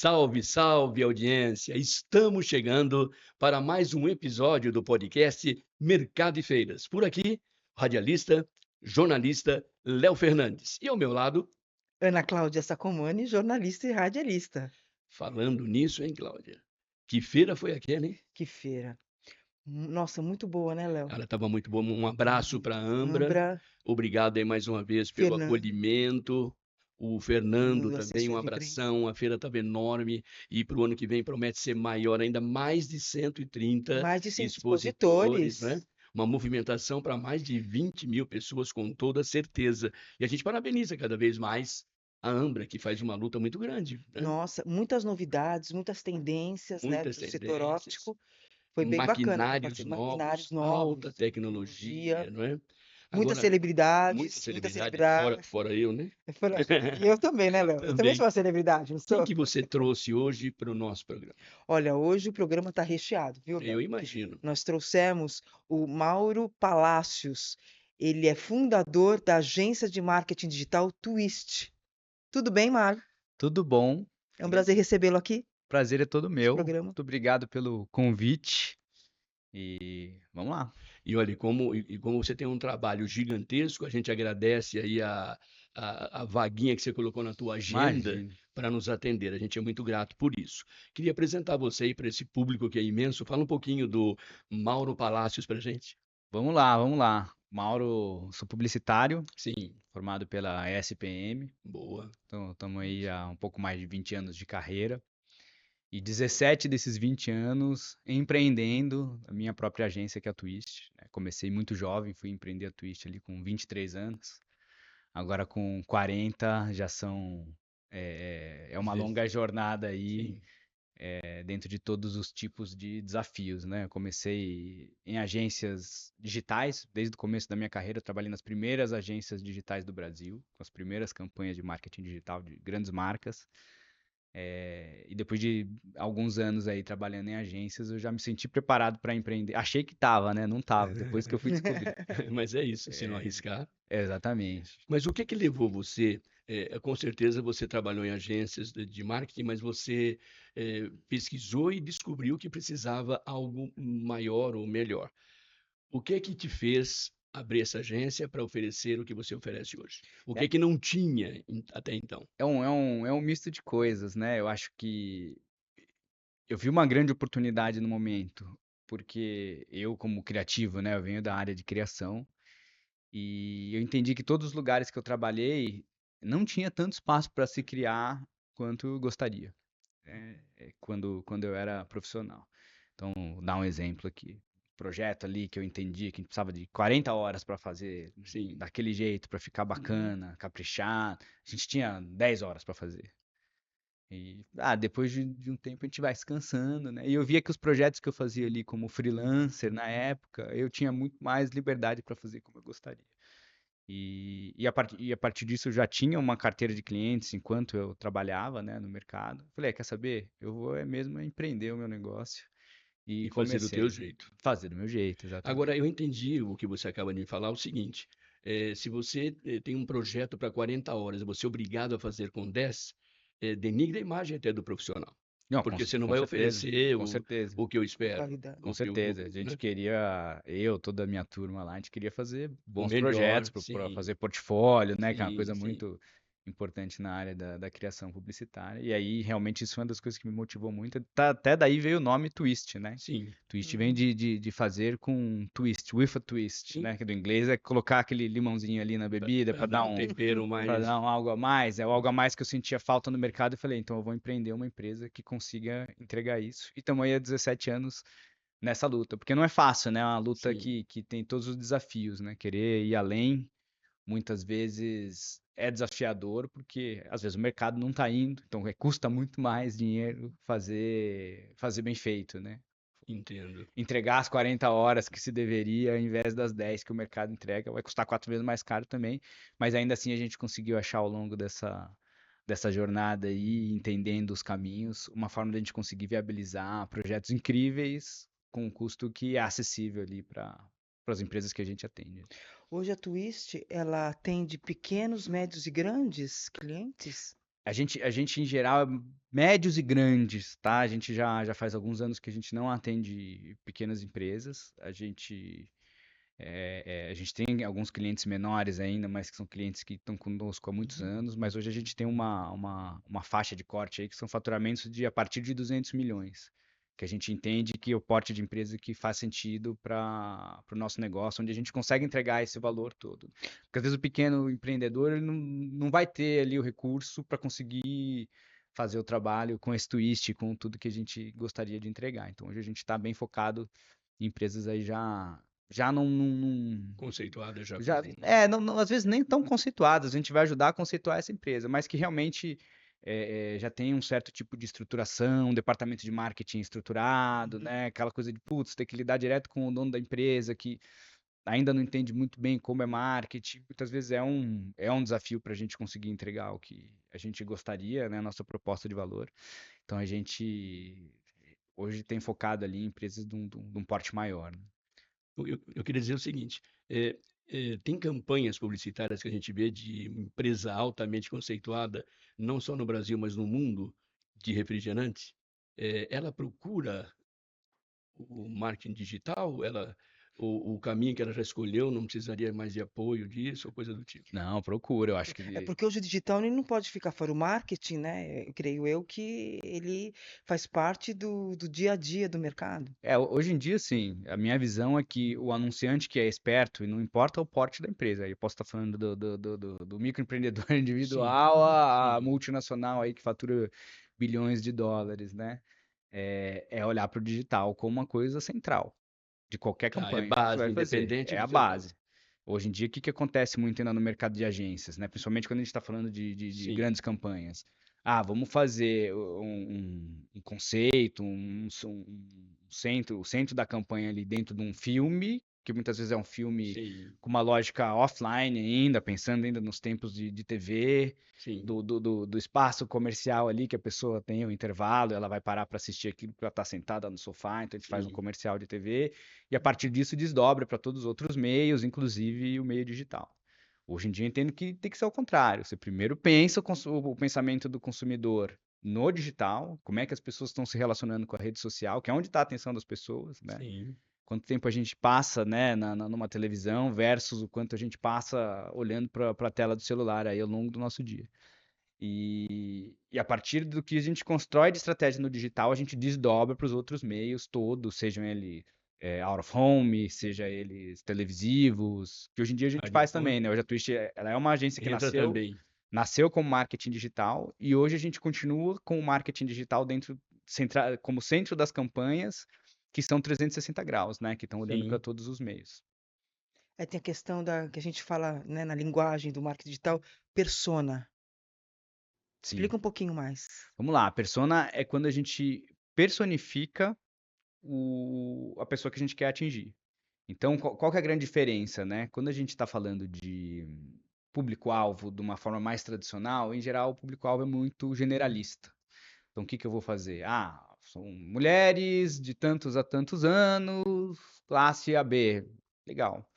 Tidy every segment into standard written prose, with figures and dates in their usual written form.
Salve, salve, audiência! Estamos chegando para mais um episódio do podcast Mercado e Feiras. Por aqui, radialista, jornalista Léo Fernandes. E ao meu lado, Ana Cláudia Sacomani, jornalista e radialista. falando nisso, hein, Cláudia? Que feira foi aquela, hein? Que feira. Nossa, muito boa, né, Léo? Ela estava muito boa. Um abraço para a Ambra. Ambra, Obrigado aí mais uma vez pelo Fernando, acolhimento. O Fernando Fernando também, um assessor de imprensa. abração. A feira estava enorme e para o ano que vem promete ser maior, ainda mais de 130 Mais de 100 expositores, né? expositores. Uma movimentação para mais de 20 mil pessoas, com toda certeza. E a gente parabeniza cada vez mais a Ambra, que faz uma luta muito grande, né? Nossa, muitas novidades, muitas tendências, né, Muitas do setor tendências, óptico. Foi bem bacana para maquinários participar. Maquinários novos, novos, alta tecnologia, tecnologia, não é? muitas Agora, muita celebridades, muitas celebridade, fora, celebridades. fora eu, né? E eu também, né, Léo? Eu também Também. sou uma celebridade, não Quem sou? que você trouxe hoje para o nosso programa? Olha, hoje o programa está recheado, viu, Eu Léo? imagino. Nós trouxemos o Mauro Palácios. Ele é fundador da agência de marketing digital Twist. Tudo bem, Mauro? Tudo bom? É um prazer recebê-lo aqui Prazer é todo no meu. programa. Muito obrigado pelo convite. E vamos lá. E olha, como você tem um trabalho gigantesco, a gente agradece aí a vaguinha que você colocou na tua agenda Imagine. para nos atender. A gente é muito grato por isso. Queria apresentar você aí para esse público que é imenso. Fala um pouquinho do Mauro Palácios para gente. Vamos lá, vamos lá. Mauro, sou publicitário, Sim, formado pela ESPM. boa. Então, estamos aí há um pouco mais de 20 anos de carreira. E 17 desses 20 anos empreendendo a minha própria agência, que é a Twist, né? Comecei muito jovem, fui empreender a Twist ali com 23 anos. Agora com 40 já são... É uma longa jornada aí. Sim. Dentro de todos os tipos de desafios, né? Eu comecei em agências digitais, desde o começo da minha carreira, eu trabalhei nas primeiras agências digitais do Brasil, com as primeiras campanhas de marketing digital de grandes marcas. E depois de alguns anos aí trabalhando em agências, eu já me senti preparado para empreender. Achei que tava, né? Não tava, depois que eu fui descobrir. Mas é isso, se não arriscar. Exatamente. Mas o que que levou você? Com certeza você trabalhou em agências de marketing, mas você pesquisou e descobriu que precisava algo maior ou melhor. O que que te fez abrir essa agência para oferecer o que você oferece hoje? O É, que que não tinha até então? é um misto de coisas, né? Eu acho que eu vi uma grande oportunidade no momento, porque eu, como criativo, né, eu venho da área de criação e eu entendi que todos os lugares que eu trabalhei não tinha tanto espaço para se criar quanto eu gostaria, né, quando eu era profissional. Então, vou dar um exemplo aqui. Projeto ali que eu entendi que a gente precisava de 40 horas para fazer Sim. daquele jeito, para ficar bacana, caprichar. A gente tinha 10 horas para fazer. E depois de um tempo a gente vai se cansando, né? E eu via que os projetos que eu fazia ali como freelancer na época, eu tinha muito mais liberdade para fazer como eu gostaria. E a partir disso eu já tinha uma carteira de clientes enquanto eu trabalhava, né, no mercado. Falei, quer saber? Eu vou mesmo empreender o meu negócio. E E fazer do teu comecei jeito. a fazer do meu jeito, exatamente. Agora, eu entendi o que você acaba de me falar, o seguinte: se você tem um projeto para 40 horas, você é obrigado a fazer com 10, denigra a imagem até do profissional. Não, Porque você não com vai certeza, oferecer com certeza. o que eu A espero, qualidade. Com certeza. A né? gente queria, eu, toda a minha turma lá, a gente queria fazer O bons projetos melhor, para sim, fazer portfólio, né? Que é uma sim, coisa sim, muito importante na área da criação publicitária. E aí, realmente, isso foi uma das coisas que me motivou muito. Até daí veio o nome Twist, né? sim, Twist vem Uhum. de fazer com twist, with a twist, sim, né? Que do inglês é colocar aquele limãozinho ali na bebida para para dar dar um tempero para mais. dar um algo a mais. É o algo a mais que eu sentia falta no mercado e falei, então eu vou empreender uma empresa que consiga entregar isso. E estamos aí há 17 anos nessa luta, porque não é fácil, né? É uma luta Sim, que tem todos os desafios, né? Querer ir além, muitas vezes é desafiador, porque às vezes o mercado não está indo, então custa muito mais dinheiro fazer bem feito, né? entendo. Entregar as 40 horas que se deveria, ao invés das 10 que o mercado entrega, vai custar 4 vezes mais caro também, mas ainda assim a gente conseguiu achar ao longo dessa jornada aí, entendendo os caminhos, uma forma de a gente conseguir viabilizar projetos incríveis com um custo que é acessível ali para as empresas que a gente atende. Hoje a Twist, ela atende pequenos, médios e grandes clientes? A gente, em geral, é médios e grandes, tá? A gente já faz alguns anos que a gente não atende pequenas empresas. A gente tem alguns clientes menores ainda, mas que são clientes que estão conosco há muitos anos. Mas hoje a gente tem uma faixa de corte aí que são faturamentos a partir de 200 milhões. Que a gente entende que é o porte de empresa que faz sentido para o nosso negócio, onde a gente consegue entregar esse valor todo. Porque às vezes o pequeno empreendedor ele não vai ter ali o recurso para conseguir fazer o trabalho com esse twist, com tudo que a gente gostaria de entregar. Então hoje a gente está bem focado em empresas aí já Conceituada já já, com. às vezes nem tão conceituadas, a gente vai ajudar a conceituar essa empresa, mas que realmente já tem um certo tipo de estruturação, um departamento de marketing estruturado, Uhum. né? Aquela coisa de, putz, ter que lidar direto com o dono da empresa, que ainda não entende muito bem como é marketing, muitas vezes é um desafio para a gente conseguir entregar o que a gente gostaria, né? A nossa proposta de valor. Então a gente hoje tem focado ali em empresas de um porte maior, né? Eu queria dizer o seguinte: é, tem campanhas publicitárias que a gente vê de empresa altamente conceituada, não só no Brasil, mas no mundo, de refrigerante. Ela procura o marketing digital, o caminho que ela já escolheu não precisaria mais de apoio disso, ou coisa do tipo. Não, procura, eu acho É que porque hoje o digital ele não pode ficar fora o marketing, né? Eu creio eu que ele faz parte do dia a dia do mercado. Hoje em dia, sim. A minha visão é que o anunciante que é esperto, e não importa o porte da empresa, aí eu posso estar falando do microempreendedor Sim, individual a sim. multinacional aí que fatura bilhões de dólares, né? É olhar para o digital como uma coisa central de qualquer Tá, é campanha que você base, vai fazer. independente É do a setor. base. Hoje em dia, o que acontece muito ainda no mercado de agências, né? Principalmente quando a gente está falando de Sim, grandes campanhas. Ah, vamos fazer um conceito, o centro da campanha ali dentro de um filme, que muitas vezes é um filme sim, com uma lógica offline ainda, pensando ainda nos tempos de TV, sim, do espaço comercial ali, que a pessoa tem o intervalo, ela vai parar para assistir aquilo porque ela está sentada no sofá, então a gente faz um sim. comercial de TV, e a partir disso desdobra para todos os outros meios, inclusive o meio digital. Hoje em dia eu entendo que tem que ser o contrário. Você primeiro pensa o pensamento do consumidor no digital, como é que as pessoas estão se relacionando com a rede social, que é onde está a atenção das pessoas, né? Sim. Quanto tempo a gente passa, né, numa televisão versus o quanto a gente passa olhando para a tela do celular aí ao longo do nosso dia. E a partir do que a gente constrói de estratégia no digital, a gente desdobra para os outros meios todos, sejam eles out of home, seja eles televisivos, que hoje em dia a gente faz também, né? Radiofônico. Hoje a Twitch, ela é uma agência que Entra nasceu, também. nasceu como marketing digital e hoje a gente continua com o marketing digital como centro das campanhas, que são 360 graus, né? Que estão olhando para Sim. todos os meios. Aí tem a questão que a gente fala, né, na linguagem do marketing digital, persona. Sim. Explica um pouquinho mais. Vamos lá, a persona é quando a gente personifica a pessoa que a gente quer atingir. Então, qual que é a grande diferença, né? Quando a gente está falando de público-alvo de uma forma mais tradicional, em geral, o público-alvo é muito generalista. Então, o que que eu vou fazer? Ah, são mulheres de tantos a tantos anos, classe AB. Legal.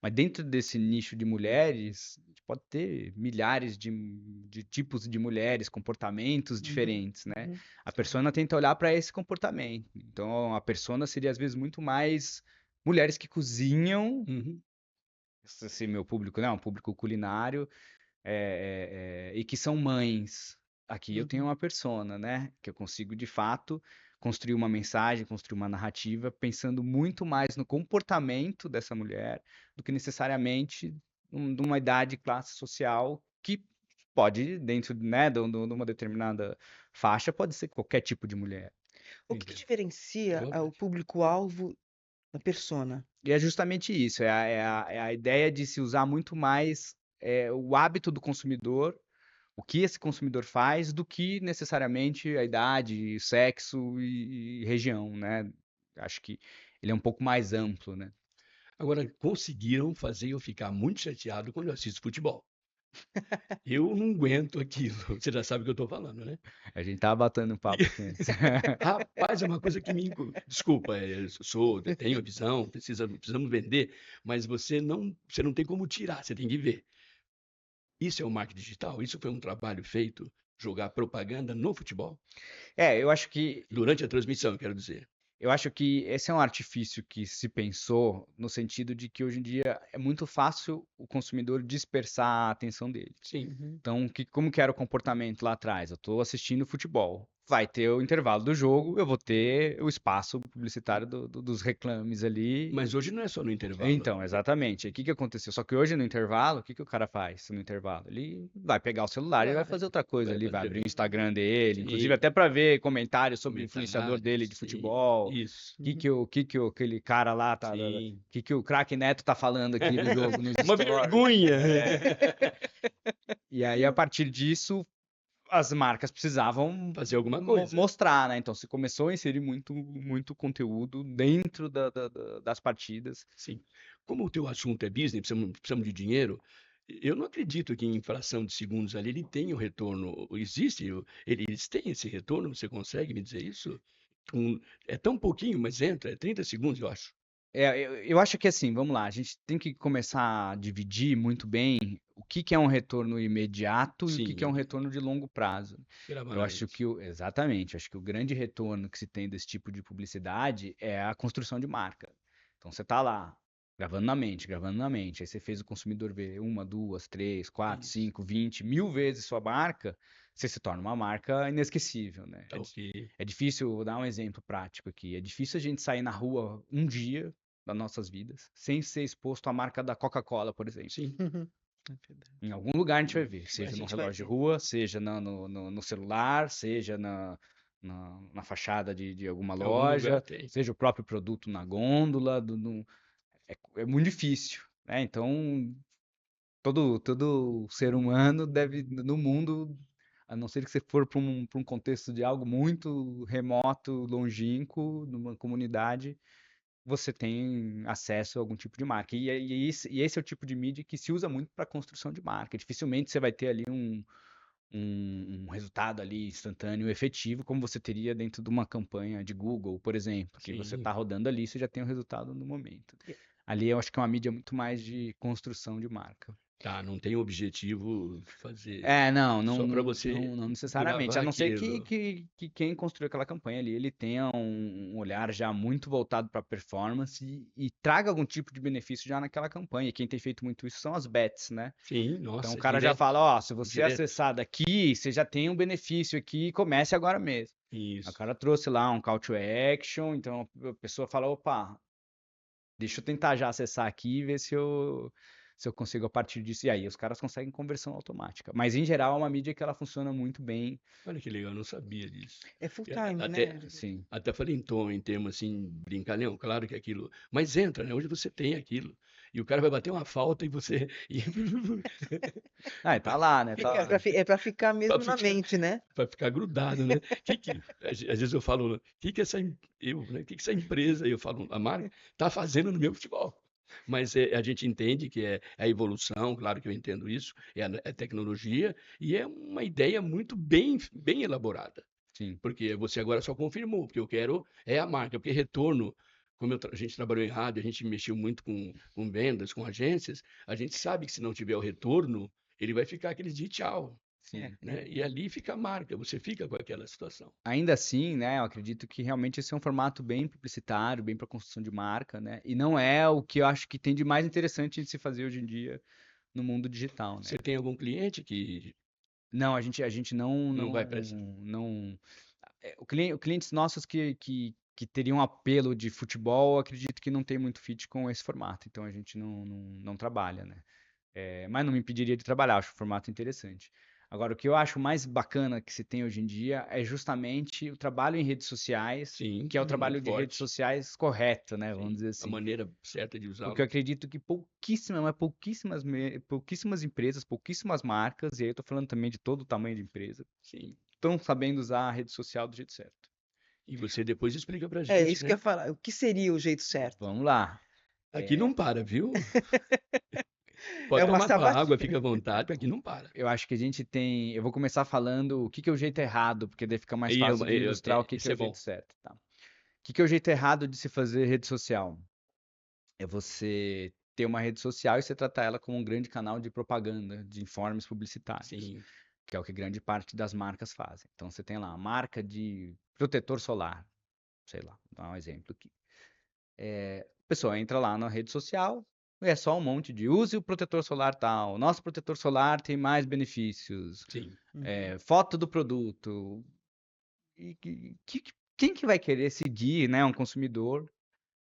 Mas dentro desse nicho de mulheres, a gente pode ter milhares de tipos de mulheres, comportamentos Uhum, diferentes, né? uhum. A Claro. persona tenta olhar para esse comportamento. Então, a persona seria às vezes muito mais mulheres que cozinham, Uhum. esse meu público, né? Um público culinário, e que são mães. Aqui eu tenho Uhum. uma persona, né? Que eu consigo de fato construir uma mensagem, construir uma narrativa, pensando muito mais no comportamento dessa mulher do que necessariamente de uma idade, classe social que pode, dentro, né, de uma determinada faixa, pode ser qualquer tipo de mulher. O que Entendo. Fica à diferencia o vontade. público-alvo da persona? E é justamente isso, é a ideia de se usar muito mais o hábito do consumidor, o que esse consumidor faz, do que necessariamente a idade, sexo e região, né? Acho que ele é um pouco mais amplo, né? Agora, conseguiram fazer eu ficar muito chateado quando eu assisto futebol. Eu não aguento aquilo. Você já sabe o que eu estou falando, né? A gente tava batendo um E, papo aqui antes. rapaz, é uma coisa que me. Desculpa, tenho a visão, precisamos vender, mas você não tem como tirar, você tem que ver. Isso é o marketing digital? Isso foi um trabalho feito jogar propaganda no futebol? Eu acho que Durante a transmissão, quero dizer. Eu acho que esse é um artifício que se pensou no sentido de que hoje em dia é muito fácil o consumidor dispersar a atenção dele. Sim. Uhum. Então, como que era o comportamento lá atrás? Eu estou assistindo futebol. Vai ter o intervalo do jogo, eu vou ter o espaço publicitário dos reclames ali. Mas hoje não é só no intervalo. Então, exatamente. O que aconteceu? Só que hoje no intervalo, o que o cara faz no intervalo? Ele vai pegar o celular e vai fazer outra coisa ali, vai abrir o Instagram dele, inclusive Sim, até para ver comentários sobre o influenciador comentários, dele de sim, futebol. isso. Aquele cara lá tá. Sim. Que o craque Neto tá falando aqui do jogo nos Uma stories. vergonha! E aí, a partir disso, as marcas precisavam Fazer alguma coisa. mostrar, né? Então, se começou a inserir muito conteúdo dentro das partidas. Sim. Como o teu assunto é business, precisamos de dinheiro, eu não acredito que em fração de segundos ali ele tenha um retorno. Existe? Eles têm esse retorno? Você consegue me dizer isso? É tão pouquinho, mas entra, é 30 segundos, eu acho. Eu acho que assim, vamos lá, a gente tem que começar a dividir muito bem o que é um retorno imediato e o que é um Sim, retorno de longo prazo. gravar Eu acho mais. que, exatamente, acho que o grande retorno que se tem desse tipo de publicidade é a construção de marca. Então você tá lá, gravando na mente, aí você fez o consumidor ver uma, duas, três, quatro, Isso. 5, 20, 1000 vezes sua marca, você se torna uma marca inesquecível, né? Tá ok. É difícil, vou dar um exemplo prático aqui, é difícil a gente sair na rua um dia das nossas vidas sem ser exposto à marca da Coca-Cola, por exemplo. Sim. Uhum. É verdade. Em algum lugar a gente vai ver, A seja num gente vai relógio de ver. rua, seja no celular, seja na fachada de alguma Em algum lugar loja, tem. seja o próprio produto na gôndola. É muito difícil, né? Então, todo ser humano deve, no mundo, a não ser que você for para um contexto de algo muito remoto, longínquo, numa comunidade, você tem acesso a algum tipo de marca. E esse é o tipo de mídia que se usa muito para construção de marca. Dificilmente você vai ter ali um resultado ali instantâneo, efetivo, como você teria dentro de uma campanha de Google, por exemplo, que você Sim. está rodando ali, você já tem o resultado no momento. E- Ali eu acho que é uma mídia muito mais de construção de marca. Tá, não tem objetivo fazer Não, só para você não necessariamente. gravar A não ser aquilo. que quem construiu aquela campanha ali, ele tenha um olhar já muito voltado para performance e traga algum tipo de benefício já naquela campanha. E quem tem feito muito isso são as bets, né? Sim, Então o nossa, cara já direto, fala, ó, se você direto. acessar daqui, você já tem um benefício aqui, comece agora mesmo. O Isso. cara trouxe lá um call to action, então a pessoa fala, opa, deixa eu tentar já acessar aqui e ver se eu consigo a partir disso. E aí os caras conseguem conversão automática. Mas em geral é uma mídia que ela funciona muito bem. Olha que legal, eu não sabia disso. É full E time, Até, né? Sim. até falei em termos assim, brincalhão, claro que aquilo. Mas entra, né? Hoje você tem aquilo. E o cara vai bater uma falta e você. Ah, tá lá, né? Tá É lá. para ficar Para mesmo na ficar, mente, né? pra ficar grudado, né? Às vezes eu falo, o que essa empresa, eu falo, a marca, está fazendo no meu futebol? Mas a gente entende que é a evolução, claro que eu entendo isso, é a tecnologia, e é uma ideia muito bem elaborada. Sim. Porque você agora só confirmou, porque eu quero é a marca, porque retorno, como a gente trabalhou em rádio, a gente mexeu muito com vendas, com agências, a gente sabe que se não tiver o retorno, ele vai ficar aquele de tchau, Sim. né? E ali fica a marca, você fica com aquela situação. Ainda assim, né, eu acredito que realmente esse é um formato bem publicitário, bem para construção de marca, né? E não é o que eu acho que tem de mais interessante de se fazer hoje em dia no mundo digital, né? Você tem algum cliente que Não, a gente não, não vai para essa? não. Clientes nossos que teriam apelo de futebol, eu acredito que não tem muito fit com esse formato, então a gente não trabalha, né? Mas não me impediria de trabalhar, acho o formato interessante. Agora, o que eu acho mais bacana que se tem hoje em dia é justamente o trabalho em redes sociais, Sim, que é o muito trabalho de redes forte. sociais correto, né? Vamos Sim, dizer a assim. maneira certa de Porque eu usá-lo. acredito que pouquíssimas empresas, pouquíssimas marcas, e aí eu tô falando também de todo o tamanho de empresa, Sim. estão sabendo usar a rede social do jeito certo. E você depois explica pra É gente, isso que eu né? ia falar. O que seria o jeito certo? Vamos lá. Aqui não para, viu? Pode É uma tomar tua água, sabatina. fica à vontade, aqui não para. Eu acho que a gente tem. Eu vou começar falando o que que é o jeito errado, porque daí fica mais Aí fácil de ilustrar o que que isso é é o jeito bom. certo, tá? O que que é o jeito errado de se fazer rede social? É você ter uma rede social e você tratar ela como um grande canal de propaganda, de informes publicitários. Sim, que é o que grande parte das marcas fazem. Então, você tem lá a marca de protetor solar, sei lá, vou dar um exemplo aqui. A pessoa entra lá na rede social, é só um monte de use o protetor solar tal, nosso protetor solar tem mais benefícios, Sim. foto do produto. E quem que vai querer seguir, né, um consumidor,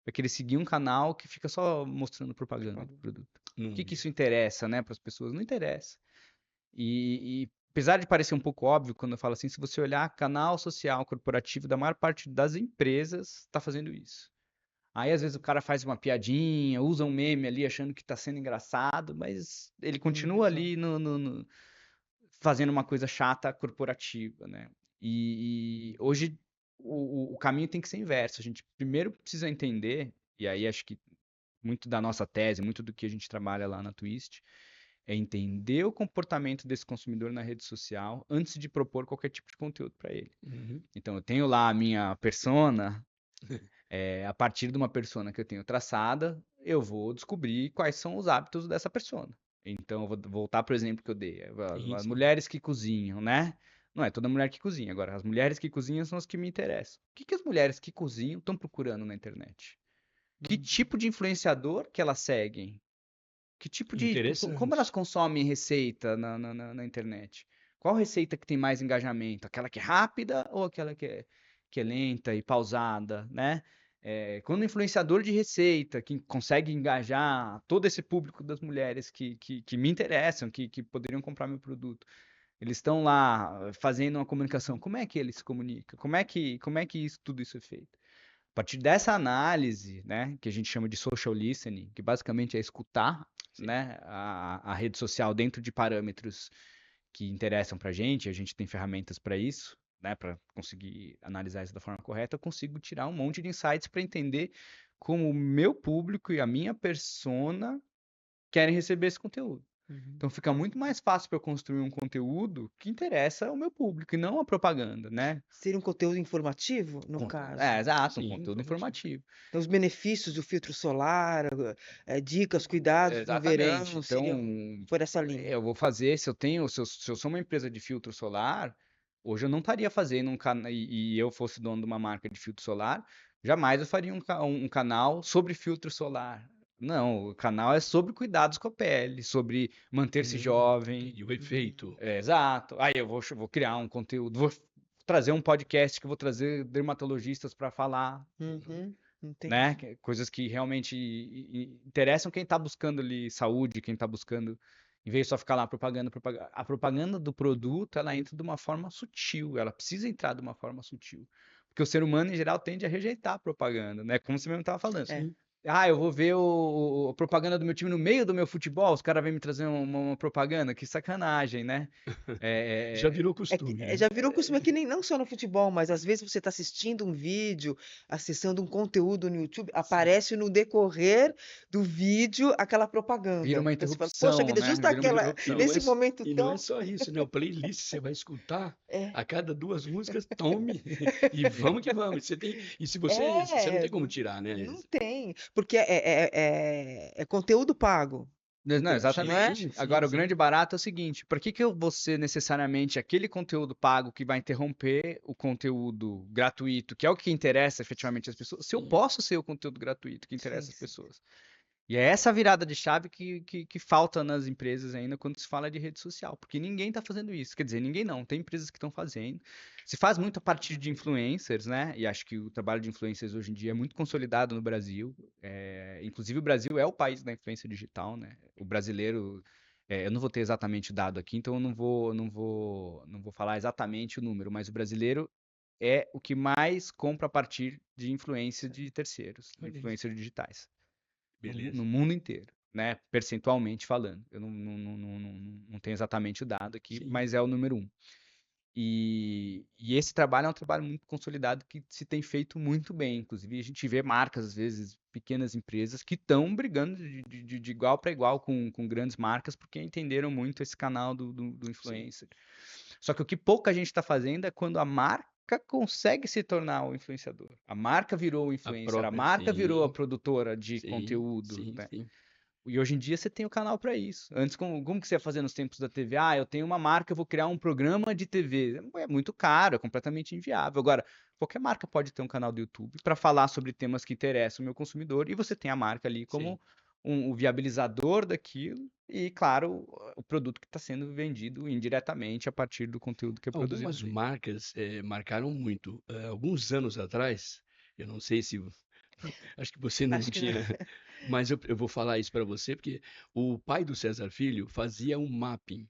vai querer seguir um canal que fica só mostrando propaganda do produto? O que isso interessa, né, para as pessoas? Não interessa. E apesar de parecer um pouco óbvio quando eu falo assim, se você olhar canal social corporativo da maior parte das empresas está fazendo isso. Aí às vezes o cara faz uma piadinha, usa um meme ali achando que está sendo engraçado, mas ele continua ali fazendo uma coisa chata corporativa, né? E hoje o caminho tem que ser inverso. A gente primeiro precisa entender, e aí acho que muito da nossa tese, muito do que a gente trabalha lá na Twist, é entender o comportamento desse consumidor na rede social antes de propor qualquer tipo de conteúdo para ele. Então eu tenho lá a minha persona, a partir de uma persona que eu tenho traçada, eu vou descobrir quais são os hábitos dessa persona. Então, eu vou voltar para o exemplo que eu dei. As mulheres que cozinham, né? Não é toda mulher que cozinha. Agora, as mulheres que cozinham são as que me interessam. O que as mulheres que cozinham estão procurando na internet? Que tipo de influenciador que elas seguem? Que tipo de... Como elas consomem receita na internet? Qual receita que tem mais engajamento? Aquela que é rápida ou aquela que é lenta e pausada, né? Quando o influenciador de receita, que consegue engajar todo esse público das mulheres que me interessam, que poderiam comprar meu produto, eles estão lá fazendo uma comunicação, como é que eles se comunicam? Como é que tudo isso é feito? A partir dessa análise, né, que a gente chama de social listening, que basicamente é escutar, né, a rede social dentro de parâmetros que interessam para a gente tem ferramentas para isso, né, para conseguir analisar isso da forma correta, eu consigo tirar um monte de insights para entender como o meu público e a minha persona querem receber esse conteúdo. Então fica muito mais fácil para eu construir um conteúdo que interessa ao meu público e não a propaganda, né? Seria um conteúdo informativo, no caso. Exato, um conteúdo informativo. Então, os benefícios do filtro solar, dicas, cuidados no verão, então, por essa linha. Eu vou fazer, se eu sou uma empresa de filtro solar, hoje eu não estaria fazendo um canal, e eu fosse dono de uma marca de filtro solar, jamais eu faria um canal sobre filtro solar. Não, o canal é sobre cuidados com a pele, sobre manter-se jovem. E o efeito. Exato. Aí eu vou criar um conteúdo, vou trazer um podcast que eu vou trazer dermatologistas para falar, né? Coisas que realmente interessam quem está buscando ali saúde, quem está buscando, em vez de só ficar lá propaganda. A propaganda do produto, ela entra de uma forma sutil, ela precisa entrar de uma forma sutil. Porque o ser humano, em geral, tende a rejeitar a propaganda, né? Como você mesmo estava falando. Eu vou ver a propaganda do meu time no meio do meu futebol, os caras vêm me trazer uma propaganda, que sacanagem, né? Já virou costume. Já virou costume aqui, não só no futebol, mas às vezes você está assistindo um vídeo, acessando um conteúdo no YouTube, aparece no decorrer do vídeo aquela propaganda. Vira uma Então você interrupção, fala, poxa vida, né? justo nesse momento E tão... não é só isso, né? O playlist você vai escutar a cada 2 músicas, tome e vamos que vamos. E se você não tem como tirar, né? Não tem, porque é conteúdo pago. Não, exatamente. Sim, Agora, o sim. grande barato é o seguinte: por que eu vou ser necessariamente aquele conteúdo pago que vai interromper o conteúdo gratuito, que é o que interessa efetivamente as pessoas, se eu posso ser o conteúdo gratuito que interessa as pessoas? E é essa virada de chave que falta nas empresas ainda quando se fala de rede social, porque ninguém está fazendo isso. Quer dizer, ninguém não, tem empresas que estão fazendo. Se faz muito a partir de influencers, né? E acho que o trabalho de influencers hoje em dia é muito consolidado no Brasil. Inclusive, o Brasil é o país da influência digital, né? O brasileiro, eu não vou ter exatamente o dado aqui, então eu não vou falar exatamente o número, mas o brasileiro é o que mais compra a partir de influência de terceiros, influencers digitais. No mundo inteiro, né? Percentualmente falando. Eu não tenho exatamente o dado aqui, mas é o número 1. E esse trabalho é um trabalho muito consolidado que se tem feito muito bem. Inclusive, a gente vê marcas, às vezes, pequenas empresas que estão brigando de igual para igual com grandes marcas porque entenderam muito esse canal do influencer. Só que o que pouca gente está fazendo é quando a marca consegue se tornar o influenciador. A marca virou o influencer, a marca virou a produtora de conteúdo. Né? E hoje em dia você tem o canal para isso. Antes, como que você ia fazer nos tempos da TV? Ah, eu tenho uma marca, eu vou criar um programa de TV. É muito caro, é completamente inviável. Agora, qualquer marca pode ter um canal do YouTube para falar sobre temas que interessam o meu consumidor e você tem a marca ali Sim. como o viabilizador daquilo e, claro, o produto que está sendo vendido indiretamente a partir do conteúdo que é produzido Algumas ali. marcas marcaram muito. Alguns anos atrás, eu não sei se. Acho que você não Acho que não. tinha. Mas eu vou falar isso para você, porque o pai do César Filho fazia um mapping.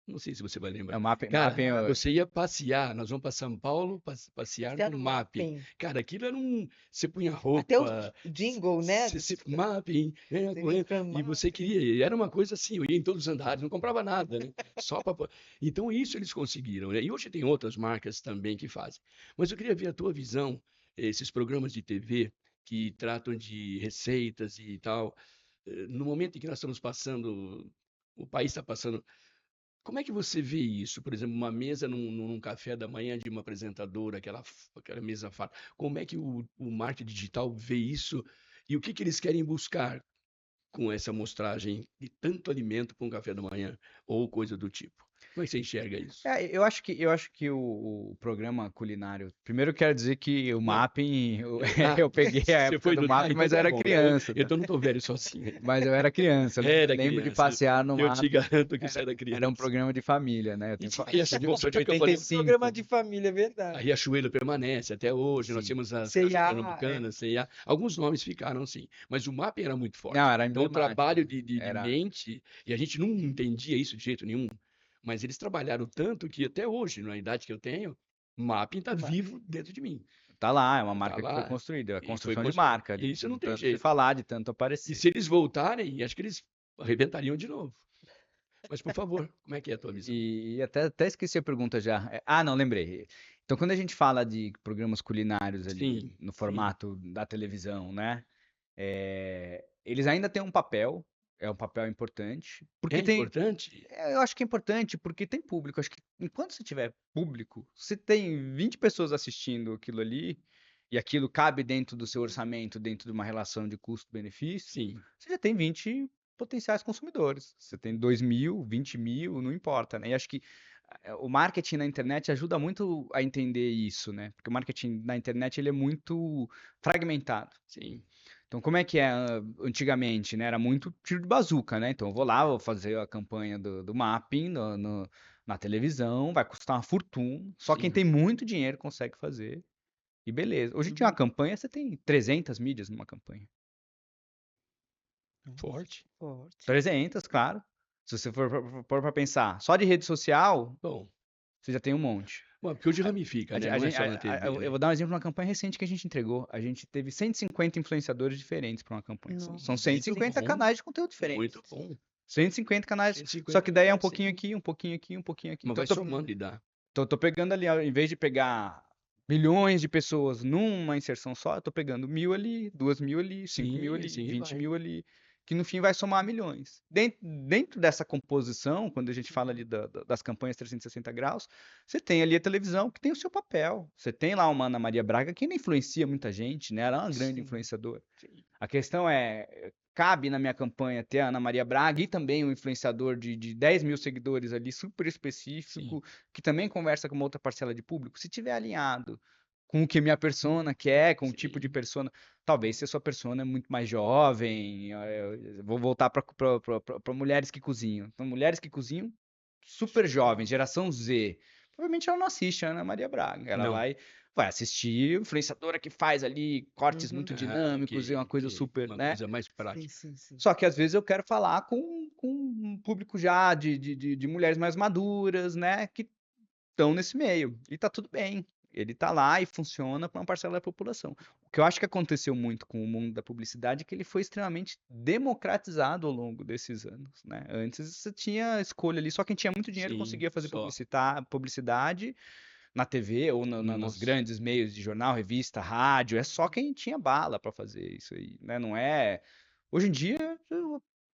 Não sei se você vai É o lembrar. mapping, Cara, mapping Aham. você ia passear, nós vamos para São Paulo passear Passear no no mapping. mapping. Cara, aquilo era um. Você punha Até o roupa, jingle, né? mapping, Você entra no e você mapping. queria. E era uma coisa assim, eu ia em todos os andares, não comprava nada, né? Só para. Então, isso eles conseguiram, né? E hoje tem outras marcas também que fazem. Mas eu queria ver a tua visão, esses programas de TV que tratam de receitas e tal. No momento em que nós estamos passando, o país está passando. Como é que você vê isso? Por exemplo, uma mesa num café da manhã de uma apresentadora, aquela mesa farta. Como é que o marketing digital vê isso e o que que eles querem buscar com essa amostragem de tanto alimento para um café da manhã ou coisa do tipo? Como é que você enxerga isso? Eu acho que o programa culinário. Primeiro eu quero dizer que o Não. mapping, Ah, eu peguei a você época foi do do. Ah, mapping, então mas eu tá era bom. Eu, criança, tá? então não tô velho sozinho. Mas eu era criança. Era Lembro de criança. passear no Eu te mapping. garanto que você Era, era era um criança. programa de família, né? E Eu tinha sou de, bom, sou de sabe o que eu falei? Programa 85. de família, é A verdade. Riachuelo permanece até hoje, nós Sim. tínhamos as casas C&A, pernambucanas, C&A, alguns nomes ficaram sim, mas o mapping era muito Não, forte. era Então o emblemático. trabalho de Era. mente, e a gente não entendia isso de jeito nenhum, mas eles trabalharam tanto que até hoje, na idade que eu tenho, o mapping está o mapping. vivo dentro de mim, Tá lá, é uma está marca que foi lá, construída. É a e foi construção de construído. marca, E isso de não tem tanto se jeito. falar, de tanto E aparecer. se eles voltarem, acho que eles arrebentariam de novo. Mas por favor, como é que é a tua visão? E até esqueci a pergunta já. Não, lembrei. Então, quando a gente fala de programas culinários ali Sim, no sim. formato da televisão, né? Eles ainda têm um papel, é um papel importante, É porque importante? eu acho que é importante porque tem público. Acho que enquanto você tiver público, se tem 20 pessoas assistindo aquilo ali, e aquilo cabe dentro do seu orçamento, dentro de uma relação de custo-benefício, Sim, você já tem 20 potenciais consumidores. Você tem 2.000, 20.000, não importa, né? E acho que o marketing na internet ajuda muito a entender isso, né? Porque o marketing na internet ele é muito fragmentado. sim, Então, como é que é antigamente, né? Era muito tiro de bazuca, né? Então, eu vou lá, vou fazer a campanha do mapping na televisão, vai custar uma fortuna. Só quem sim. tem muito dinheiro consegue fazer. E beleza. Hoje em dia, uma Uhum. campanha, você tem 300 mídias numa campanha. Nossa, Forte. forte. 300, claro. Se você for para pensar, só de rede social, Bom, você já tem um monte. bom, porque hoje ramifica, né? Não é só na TV, Eu né? vou dar um exemplo de uma campanha recente que a gente entregou. A gente teve 150 influenciadores diferentes para uma campanha. São Nossa, Muito 150 bom, canais de conteúdo diferentes. muito bom. 150 canais. Só 150 que daí é um canais, pouquinho sim. aqui, um pouquinho aqui, um pouquinho aqui. Mas Então, vai somando e dá. tô pegando ali, em vez de pegar milhões de pessoas numa inserção só, eu tô pegando 1.000 ali, 2.000 ali, 5.000 Sim, ali, assim 20 vai. mil ali, que no fim vai somar milhões. Dentro dessa composição, quando a gente fala ali das campanhas 360 graus, você tem ali a televisão que tem o seu papel. Você tem lá uma Ana Maria Braga que não influencia muita gente, né? Ela é uma grande sim. influenciadora. Sim, A questão é, cabe na minha campanha ter a Ana Maria Braga e também um influenciador de 10 mil seguidores ali, super sim, específico, que também conversa com uma outra parcela de público. Se tiver alinhado com o que minha persona quer, com o tipo de sim, persona, talvez se a sua persona é muito mais jovem, vou voltar para mulheres que cozinham. Então, mulheres que cozinham super jovens, geração Z. Provavelmente ela não assiste a Ana Maria Braga. Ela não. vai assistir a influenciadora que faz ali cortes Uhum. muito Ah, dinâmicos e uma coisa que super, uma né? coisa mais Sim, prática. sim, sim. Só que às vezes eu quero falar com um público já de mulheres mais maduras, né? Que estão nesse meio. E tá tudo bem. Ele tá lá e funciona para uma parcela da população. O que eu acho que aconteceu muito com o mundo da publicidade é que ele foi extremamente democratizado ao longo desses anos, né? Antes você tinha escolha ali, só quem tinha muito dinheiro Sim, conseguia fazer só. publicidade na TV ou nos Nossa. grandes meios de jornal, revista, rádio. É só quem tinha bala para fazer isso aí, né? Não é. Hoje em dia,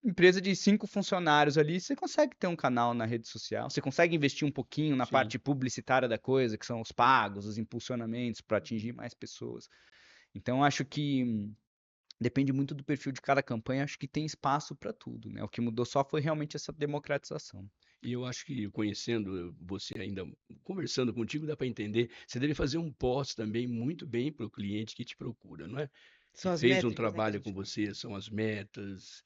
empresa de 5 funcionários ali, você consegue ter um canal na rede social, você consegue investir um pouquinho na Sim, parte publicitária da coisa, que são os pagos, os impulsionamentos para atingir mais pessoas. Então, acho que Depende muito do perfil de cada campanha, acho que tem espaço para tudo, né? O que mudou só foi realmente essa democratização. E eu acho que conhecendo você ainda, conversando contigo, dá para entender. Você deve fazer um pós também muito bem para o cliente que te procura, não é? Que São as fez um métricas, né, que a trabalho com gente fala. você, são Métricas,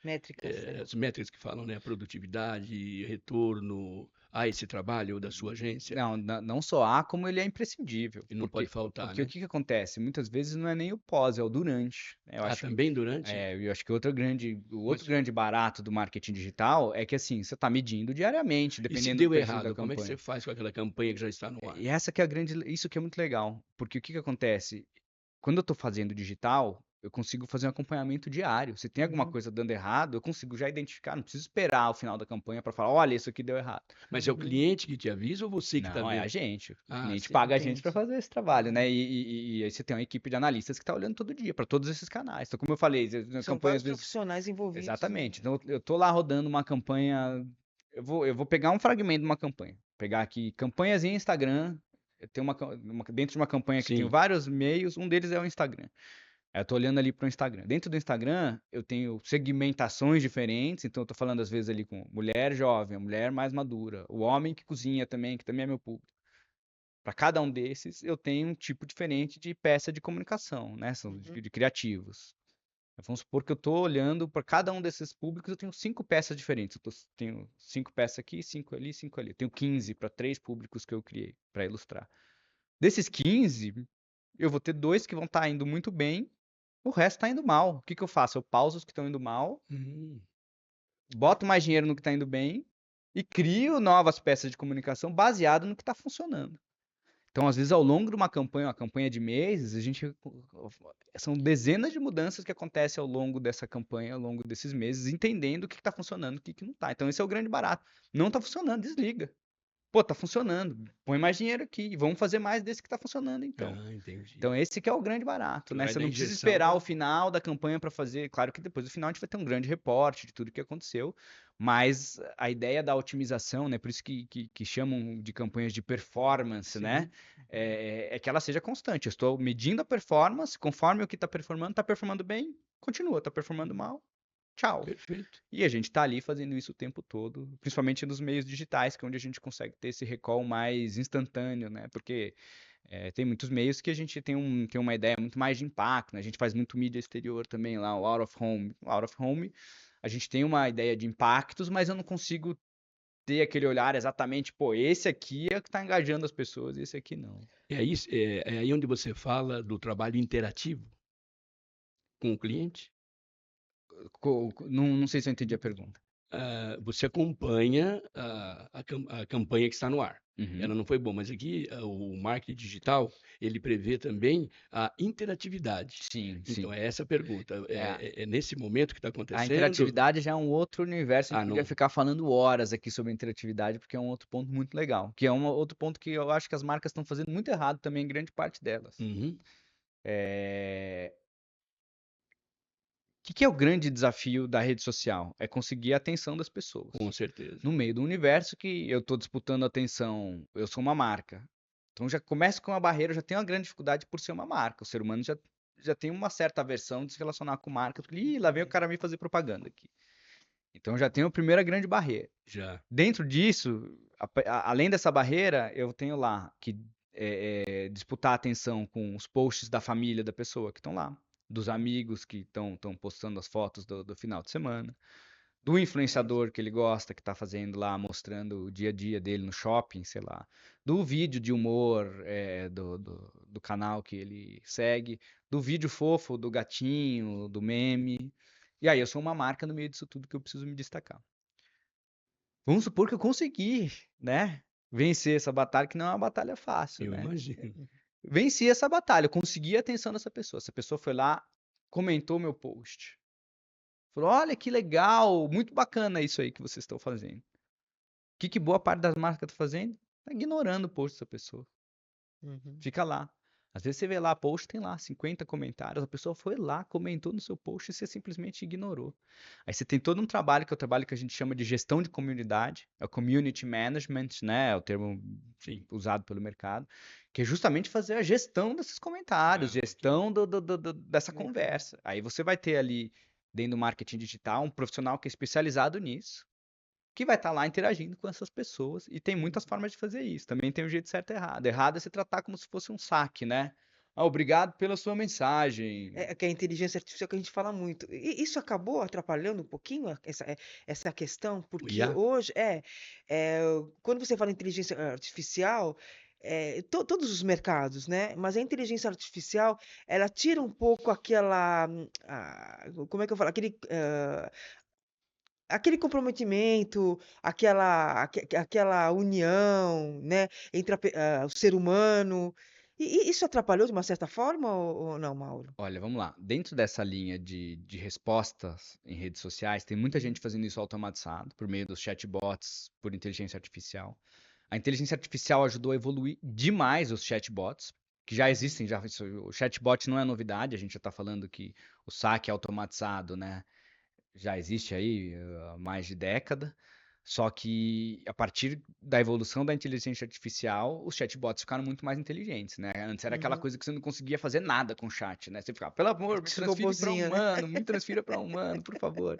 é. as métricas que falam, né? A produtividade, retorno a esse trabalho da sua agência. Não, não só há, como ele é imprescindível. E não pode faltar, Porque o né? que acontece? Muitas vezes não é nem o pós, é o durante, né? Ah, também durante? Eu acho que o outro Mas grande barato do marketing digital é que assim, você está medindo diariamente, e se dependendo do deu perfil da errado, como é que você campanha. faz com aquela campanha que já está no ar? E essa que é a grande, isso que é muito legal, porque o que acontece? Quando eu estou fazendo digital, eu consigo fazer um acompanhamento diário. Se tem alguma Uhum, coisa dando errado, eu consigo já identificar, não preciso esperar o final da campanha para falar, olha, isso aqui deu errado. Mas é o uhum. cliente que te avisa ou você que está Não, é a vendo? gente. O Ah, cliente sim. paga a gente para Entendi. fazer esse trabalho, né? E aí você tem uma equipe de analistas que está olhando todo dia para todos esses canais. Então, como eu falei, na São campanha vários às vezes. profissionais envolvidos, né? Exatamente. Então, eu tô lá rodando uma campanha. Eu vou pegar um fragmento de uma campanha. Pegar aqui campanhas em Instagram. Eu tenho dentro de uma campanha que tem Sim. vários meios, um deles é o Instagram. Aí eu tô olhando ali para o Instagram. Dentro do Instagram, eu tenho segmentações diferentes. Então, eu tô falando às vezes ali com mulher jovem, a mulher mais madura, o homem que cozinha também, que também é meu público. Para cada um desses, eu tenho um tipo diferente de peça de comunicação, né? São Uhum. de criativos. Vamos supor que eu estou olhando para cada um desses públicos, eu tenho 5 peças diferentes. Tenho 5 peças aqui, 5 ali, 5 ali. Eu tenho 15 para 3 públicos que eu criei para ilustrar. Desses 15, eu vou ter 2 que vão estar indo muito bem, o resto está indo mal. O que que eu faço? Eu pauso os que estão indo mal, Hum. boto mais dinheiro no que está indo bem e crio novas peças de comunicação baseado no que está funcionando. Então, às vezes, ao longo de uma campanha de meses, são dezenas de mudanças que acontecem ao longo dessa campanha, ao longo desses meses, entendendo o que está funcionando, o que que não está. Então, esse é o grande barato. Não está funcionando, desliga. Pô, tá funcionando. Põe mais dinheiro aqui. Vamos fazer mais desse que está funcionando, então. Ah, entendi. Então, esse que é o grande barato, né? Vai Você dar não precisa injeção esperar o para. final da campanha para fazer. Claro que depois do final a gente vai ter um grande reporte de tudo que aconteceu, mas a ideia da otimização, né? Por isso que chamam de campanhas de performance, né? Sim, É que ela seja constante. Eu estou medindo a performance, conforme o que está performando bem, continua, está performando mal, tchau. perfeito. E a gente está ali fazendo isso o tempo todo, principalmente nos meios digitais, que é onde a gente consegue ter esse recall mais instantâneo, né? Porque tem muitos meios que a gente tem uma ideia muito mais de impacto, né? A gente faz muito mídia exterior também lá, o Out of Home. O Out of Home, a gente tem uma ideia de impactos, mas eu não consigo ter aquele olhar exatamente, pô, esse aqui é o que está engajando as pessoas, esse aqui não. É aí onde você fala do trabalho interativo com o cliente. Não sei se eu entendi a pergunta. Você acompanha a campanha que está no ar. Uhum. Ela não foi boa, mas aqui o marketing digital, ele prevê também a interatividade. Sim, Então, sim. é essa a pergunta. É, É nesse momento que está a acontecendo? interatividade já é um outro universo, a gente podia Não. ficar falando horas aqui sobre interatividade, porque é um outro ponto muito legal, que é um outro ponto que eu acho que as marcas estão fazendo muito errado também, em grande parte delas. Uhum, É... O que é o grande desafio da rede social? É conseguir a atenção das pessoas. com certeza. No meio do universo que eu estou disputando atenção, eu sou uma marca. Então já começo com uma barreira, já tenho uma grande dificuldade por ser uma marca. O ser humano já tem uma certa aversão de se relacionar com marca, porque Ih, lá vem o cara me fazer propaganda aqui. Então já tenho a primeira grande barreira. Já. Dentro disso, além dessa barreira, eu tenho lá que disputar a atenção com os posts da família da pessoa que estão lá, dos amigos que estão postando as fotos do final de semana, do influenciador que ele gosta, que está fazendo lá, mostrando o dia a dia dele no shopping, sei lá, do vídeo de humor do canal que ele segue, do vídeo fofo do gatinho, do meme. E aí eu sou uma marca no meio disso tudo que eu preciso me destacar. Vamos supor que eu consegui, né? Vencer essa batalha, que não é uma batalha fácil, Eu né? imagino. Venci essa batalha, eu consegui a atenção dessa pessoa. Essa pessoa foi lá, comentou meu post. Falou: olha que legal, muito bacana isso aí que vocês estão fazendo. O que boa parte das marcas está fazendo? Está ignorando o post dessa pessoa. Uhum. Fica lá. Às vezes você vê lá, post, tem lá 50 comentários, a pessoa foi lá, comentou no seu post e você simplesmente ignorou. Aí você tem todo um trabalho, que é o trabalho que a gente chama de gestão de comunidade, é o community management, né? É o termo Sim. usado pelo mercado, que é justamente fazer a gestão desses comentários, Ok. gestão dessa Legal. conversa. Aí você vai ter ali, dentro do marketing digital, um profissional que é especializado nisso, que vai estar lá interagindo com essas pessoas. E tem muitas formas de fazer isso. Também tem o jeito certo e errado. Errado é se tratar como se fosse um saque, né? Ah, obrigado pela sua mensagem. É que a inteligência artificial que a gente fala muito. E isso acabou atrapalhando um pouquinho essa questão, O porque IA? hoje é, quando você fala em inteligência artificial, todos os mercados, né? Mas a inteligência artificial, ela tira um pouco como é que eu falo? Aquele comprometimento, aquela união, né, entre o ser humano. E isso atrapalhou de uma certa forma ou não, Mauro? Olha, vamos lá. Dentro dessa linha de respostas em redes sociais, tem muita Uhum, gente fazendo isso automatizado, por meio dos chatbots, por inteligência artificial. A inteligência artificial ajudou a evoluir demais os chatbots, que já uhum, existem, o chatbot não é novidade, a gente já está falando que o saque automatizado, né, já existe aí há mais de década. Só que a partir da evolução da inteligência artificial, os chatbots ficaram muito mais inteligentes, né? Antes era aquela uhum. coisa que você não conseguia fazer nada com o chat, né? Você ficava, pelo amor, me Esse transfire para um robozinho, né? humano, me transfira para um humano, por favor.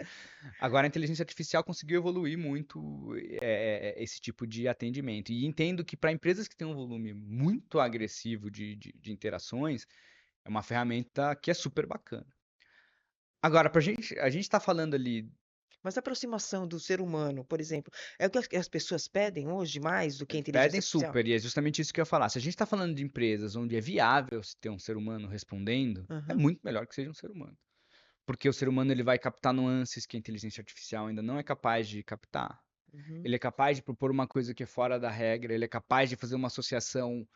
Agora a inteligência artificial conseguiu evoluir muito esse tipo de atendimento. E entendo que para empresas que têm um volume muito agressivo de interações, é uma ferramenta que é super bacana. Agora, a gente está falando ali. Mas a aproximação do ser humano, por exemplo, é o que as pessoas pedem hoje mais do que a inteligência Pedem artificial? super, e é justamente isso que eu ia falar. Se a gente está falando de empresas onde é viável se ter um ser humano respondendo, é Aham, muito melhor que seja um ser humano. Porque o ser humano ele vai captar nuances que a inteligência artificial ainda não é capaz de captar. uhum, Ele é capaz de propor uma coisa que é fora da regra, ele é capaz de fazer uma associação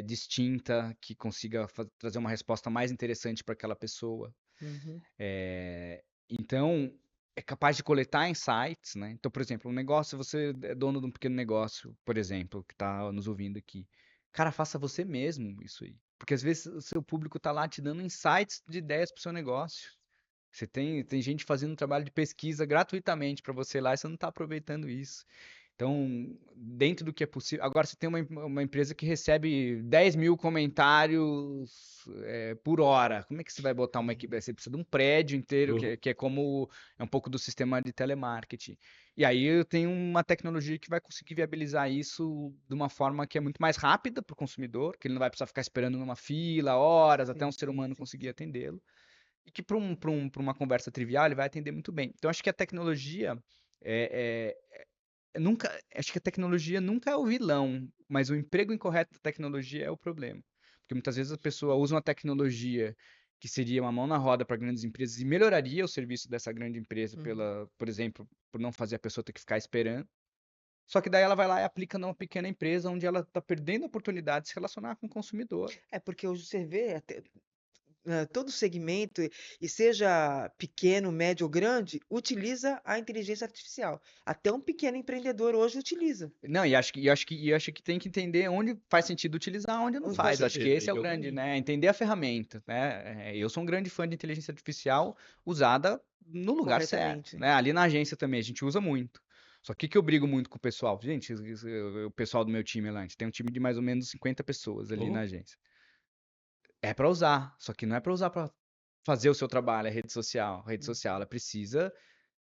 distinta que consiga trazer uma resposta mais interessante para aquela pessoa. uhum. Então, é capaz de coletar insights, né? Então, por exemplo, um negócio, você é dono de um pequeno negócio, por exemplo, que está nos ouvindo aqui. Cara, faça você mesmo isso aí. Porque às vezes o seu público está lá te dando insights de ideias para o seu negócio. Você tem gente fazendo um trabalho de pesquisa gratuitamente para você lá e você não está aproveitando isso. Então, dentro do que é possível. Agora, você tem uma empresa que recebe 10 mil comentários por hora. Como é que você vai botar uma equipe? Você precisa de um prédio inteiro, Oh, que é como. É um pouco do sistema de telemarketing. E aí eu tenho uma tecnologia que vai conseguir viabilizar isso de uma forma que é muito mais rápida para o consumidor, que ele não vai precisar ficar esperando numa fila, horas, até Sim, um ser sim, humano sim, conseguir sim. atendê-lo. E que para uma conversa trivial ele vai atender muito bem. Então, acho que a tecnologia é, nunca, acho que a tecnologia nunca é o vilão, mas o emprego incorreto da tecnologia é o problema. Porque muitas vezes a pessoa usa uma tecnologia que seria uma mão na roda para grandes empresas e melhoraria o serviço dessa grande empresa Uhum. por exemplo, por não fazer a pessoa ter que ficar esperando. Só que daí ela vai lá e aplica numa pequena empresa onde ela está perdendo a oportunidade de se relacionar com o consumidor. É porque hoje você vê todo segmento, e seja pequeno, médio ou grande, utiliza a inteligência artificial. Até um pequeno empreendedor hoje utiliza. Não, e acho que tem que entender onde faz sentido utilizar, onde não Onde com faz faz. Acho que sentido. certeza, esse é esse o é o grande, caminho. né? Entender a ferramenta, né? Eu sou um grande fã de inteligência artificial usada no lugar certo, Corretamente. né? Ali na agência também a gente usa muito. Só que eu brigo muito com o pessoal. Gente, o pessoal do meu time lá, a gente tem um time de mais ou menos 50 pessoas ali na Oh, agência. É para usar, só que não é para usar para fazer o seu trabalho, é rede social. A rede social, Uhum. ela precisa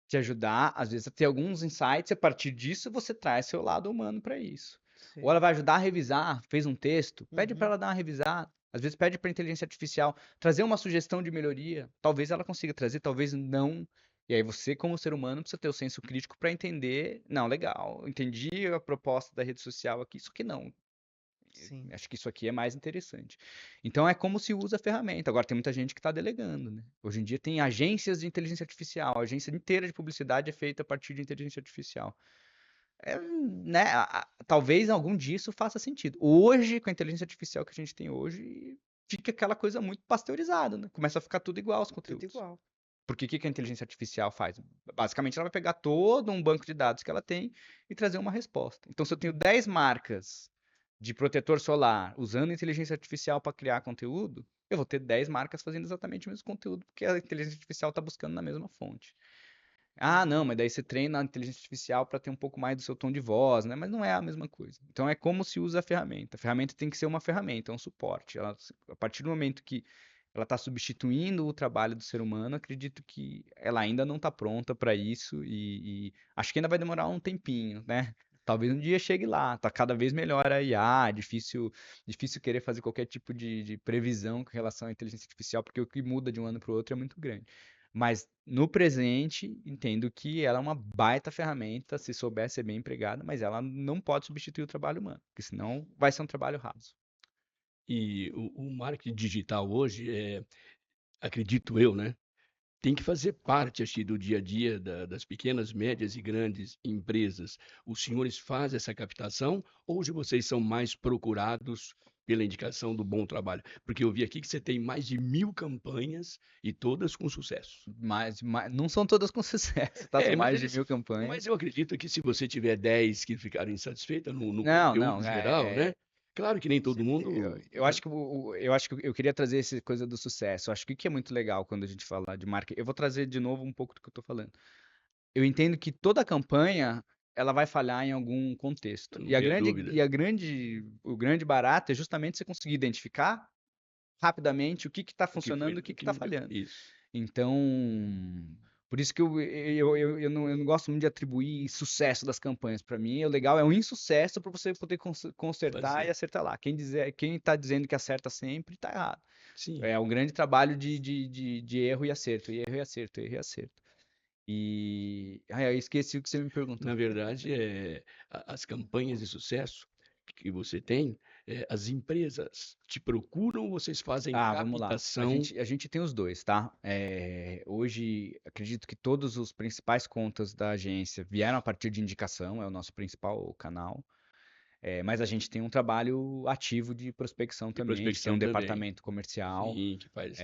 te ajudar, às vezes, a ter alguns insights, e a partir disso você traz seu lado humano para isso. Ou ela Sim. vai ajudar a revisar, fez um texto, pede para Uhum. ela dar uma revisada. Às vezes pede para a inteligência artificial trazer uma sugestão de melhoria. Talvez ela consiga trazer, talvez não. E aí você, como ser humano, precisa ter o senso crítico para entender, não, legal, entendi a proposta da rede social aqui, isso aqui não. Sim. Acho que isso aqui é mais interessante. Então é como se usa a ferramenta. Agora tem muita gente que está delegando, né? Hoje em dia tem agências de inteligência artificial, a agência inteira de publicidade é feita a partir de inteligência artificial. Né? Talvez algum disso faça sentido. Hoje, com a inteligência artificial que a gente tem hoje, fica aquela coisa muito pasteurizada, né? Começa a ficar tudo igual aos Tudo conteúdos. igual. Porque o que a inteligência artificial faz? Basicamente, ela vai pegar todo um banco de dados que ela tem e trazer uma resposta. Então, se eu tenho Uhum. 10 marcas de protetor solar usando inteligência artificial para criar conteúdo, eu vou ter 10 marcas fazendo exatamente o mesmo conteúdo, porque a inteligência artificial está buscando na mesma fonte. Ah, não, mas daí você treina a inteligência artificial para ter um pouco mais do seu tom de voz, né? Mas não é a mesma coisa. Então é como se usa a ferramenta. A ferramenta tem que ser uma ferramenta, é um suporte. A partir do momento que ela está substituindo o trabalho do ser humano, acredito que ela ainda não está pronta para isso e acho que ainda vai demorar um tempinho, né? Talvez um dia chegue lá. Tá cada vez melhor a IA, difícil querer fazer qualquer tipo de previsão com relação à inteligência artificial, porque o que muda de um ano para o outro é muito grande. Mas no presente, entendo que ela é uma baita ferramenta, se souber ser bem empregada, mas ela não pode substituir o trabalho humano, porque senão vai ser um trabalho raso. E o marketing digital hoje, acredito eu, né, tem que fazer parte acho que do dia a dia das pequenas, médias e grandes empresas. Os senhores fazem essa captação ou hoje vocês são mais procurados pela indicação do bom trabalho? Porque eu vi aqui que você tem mais de 1000 campanhas e todas com sucesso. Mas não são todas com sucesso, tá? São É, mas mais de eles 1000 campanhas. mas eu acredito que se você tiver 10 que ficarem insatisfeitas no Não, conteúdo não, geral, né, claro que nem todo mundo, eu né. acho que eu acho que eu queria trazer essa coisa do sucesso. Eu acho que o que é muito legal quando a gente fala de marketing, eu vou trazer de novo um pouco do que eu tô falando. Eu entendo que toda campanha ela vai falhar em algum contexto. Não E a tenha grande, dúvida. e a grande, o grande barato é justamente você conseguir identificar rapidamente o que está O que foi funcionando e o o que que está não deu. falhando. Isso. Então, por isso que eu não gosto muito de atribuir sucesso das campanhas. Para mim, o legal é um insucesso para você poder consertar e Fazer. acertar lá. Quem está dizendo que acerta sempre, está errado. Sim. É um grande trabalho de erro e acerto, erro e acerto, erro e acerto. Eu esqueci o que você me perguntou. Na verdade, as campanhas de sucesso que você tem, as empresas te procuram ou vocês fazem Ah, vamos lá. captação? A gente tem os dois, tá? Hoje, acredito que todos os principais contas da agência vieram a partir de indicação, é o nosso principal canal. Mas a gente tem um trabalho ativo de prospecção E também. A gente tem um prospecção também. departamento comercial, Sim, que faz.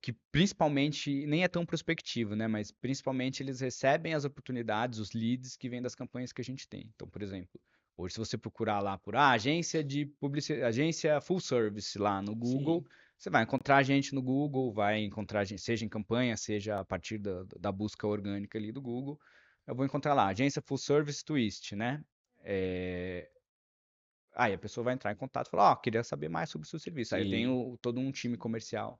que principalmente, nem é tão prospectivo, né? Mas principalmente eles recebem as oportunidades, os leads que vêm das campanhas que a gente tem. Então, por exemplo, hoje se você procurar lá por agência de publicidade, agência full service lá no Google, Sim, você vai encontrar a gente no Google, vai encontrar a gente, seja em campanha, seja a partir da busca orgânica ali do Google. Eu vou encontrar lá, agência full service twist, né? É, Aí a pessoa vai entrar em contato e falar, ó, queria saber mais sobre o seu serviço. Aí eu sim. tenho todo um time comercial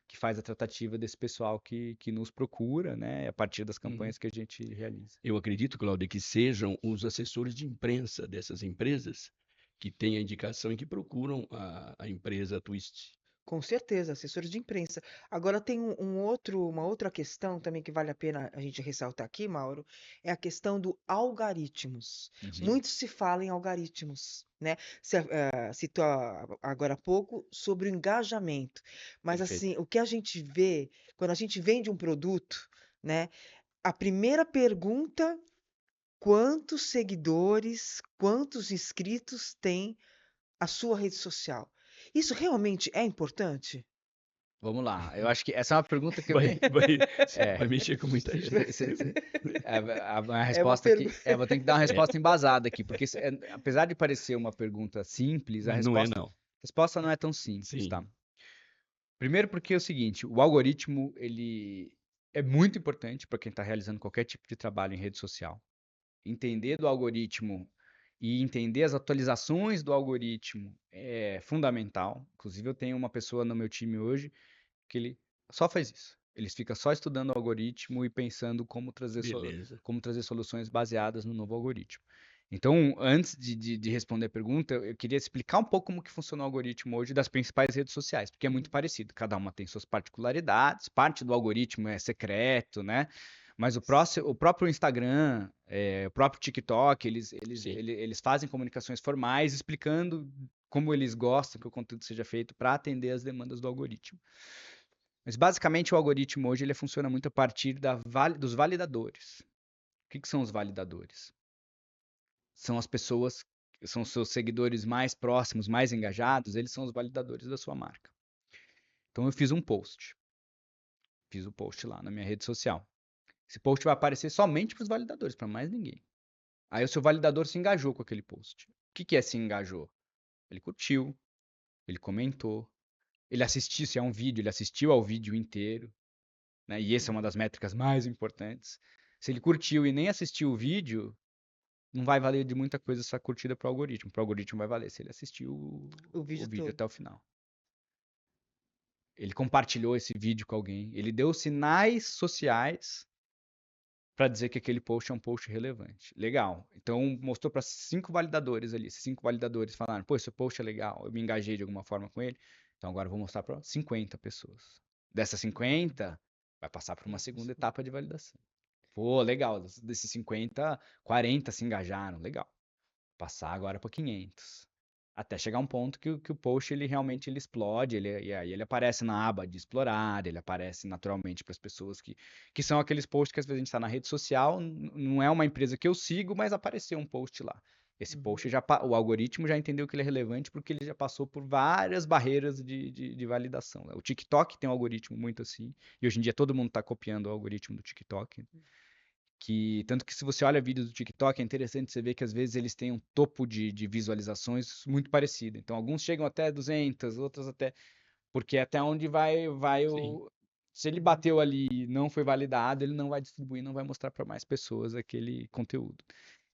que faz a tratativa desse pessoal que nos procura, né, a partir das Uhum. campanhas que a gente realiza. Eu acredito, Cláudia, que sejam os assessores de imprensa dessas empresas que têm a indicação e que procuram a empresa Twist. Com certeza, assessores de imprensa. Agora tem uma outra questão também que vale a pena a gente ressaltar aqui, Mauro, é a questão do algoritmos. Uhum. Muito se fala em algoritmos, né? Você citou agora há pouco sobre o engajamento, mas Perfeito. assim, o que a gente vê quando a gente vende um produto, né? A primeira pergunta, quantos seguidores, quantos inscritos tem a sua rede social? Isso realmente é importante? Vamos lá. Eu acho que essa é uma pergunta que eu. Vai, É, vai mexer com muita gente. a É uma resposta aqui. pergunta. Vou ter que dar uma É, resposta embasada aqui, porque apesar de parecer uma pergunta simples, não é não. resposta não é tão simples, Sim, tá? Primeiro porque é o seguinte, o algoritmo, ele é muito importante para quem está realizando qualquer tipo de trabalho em rede social. Entender do algoritmo e entender as atualizações do algoritmo é fundamental. Inclusive, eu tenho uma pessoa no meu time hoje que ele só faz isso. Ele fica só estudando o algoritmo e pensando beleza. como trazer soluções baseadas no novo algoritmo. Então, antes de responder a pergunta, eu queria explicar um pouco como que funciona o algoritmo hoje das principais redes sociais, porque é muito parecido. Cada uma tem suas particularidades, parte do algoritmo é secreto, né? Mas o próprio Instagram, o próprio TikTok, Sim. eles fazem comunicações formais explicando como eles gostam que o conteúdo seja feito para atender as demandas do algoritmo. Mas basicamente o algoritmo hoje ele funciona muito a partir dos validadores. O que são os validadores? São as pessoas, são os seus seguidores mais próximos, mais engajados, eles são os validadores da sua marca. Então eu fiz o post lá na minha rede social. Esse post vai aparecer somente para os validadores, para mais ninguém. Aí o seu validador se engajou com aquele post. O que é se engajou? Ele curtiu, ele comentou, ele assistiu, se é um vídeo, ele assistiu ao vídeo inteiro, né? E essa é uma das métricas mais importantes. Se ele curtiu e nem assistiu o vídeo, não vai valer de muita coisa essa curtida para o algoritmo. Para o algoritmo vai valer se ele assistiu O o vídeo vídeo todo. até o final. Ele compartilhou esse vídeo com alguém, ele deu sinais sociais para dizer que aquele post é um post relevante. Legal. Então mostrou para 5 validadores ali. Esses 5 validadores falaram: pô, esse post é legal, eu me engajei de alguma forma com ele. Então agora eu vou mostrar para 50 pessoas. Dessas 50, vai passar por uma segunda etapa de validação. Pô, legal. Desses 50, 40 se engajaram. Legal. Passar agora para 500. Até chegar um ponto que o post ele realmente ele explode, e aí ele aparece na aba de explorar, ele aparece naturalmente para as pessoas que são aqueles posts que às vezes a gente está na rede social, não é uma empresa que eu sigo, mas apareceu um post lá. Esse post o algoritmo já entendeu que ele é relevante porque ele já passou por várias barreiras de validação, né? O TikTok tem um algoritmo muito assim, e hoje em dia todo mundo está copiando o algoritmo do TikTok. Tanto que se você olha vídeos do TikTok, é interessante você ver que às vezes eles têm um topo de visualizações muito parecido. Então, alguns chegam até 200, outros até... Porque até onde vai Sim. Se ele bateu ali e não foi validado, ele não vai distribuir, não vai mostrar para mais pessoas aquele conteúdo.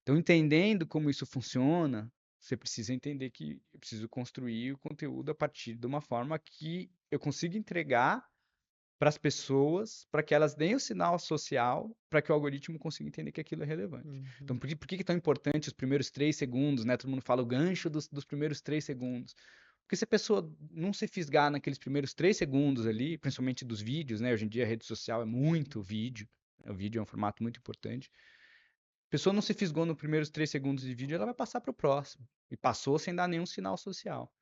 Então, entendendo como isso funciona, você precisa entender que eu preciso construir o conteúdo a partir de uma forma que eu consiga entregar para as pessoas, para que elas deem o sinal social, para que o algoritmo consiga entender que aquilo é relevante. Então, por que é tão importante os primeiros 3 segundos, né? Todo mundo fala o gancho dos primeiros 3 segundos. Porque se a pessoa não se fisgar naqueles primeiros 3 segundos ali, principalmente dos vídeos, né? Hoje em dia a rede social é muito vídeo, né? O vídeo é um formato muito importante. A pessoa não se fisgou nos primeiros 3 segundos de vídeo, ela vai passar para o próximo. E passou sem dar nenhum sinal social.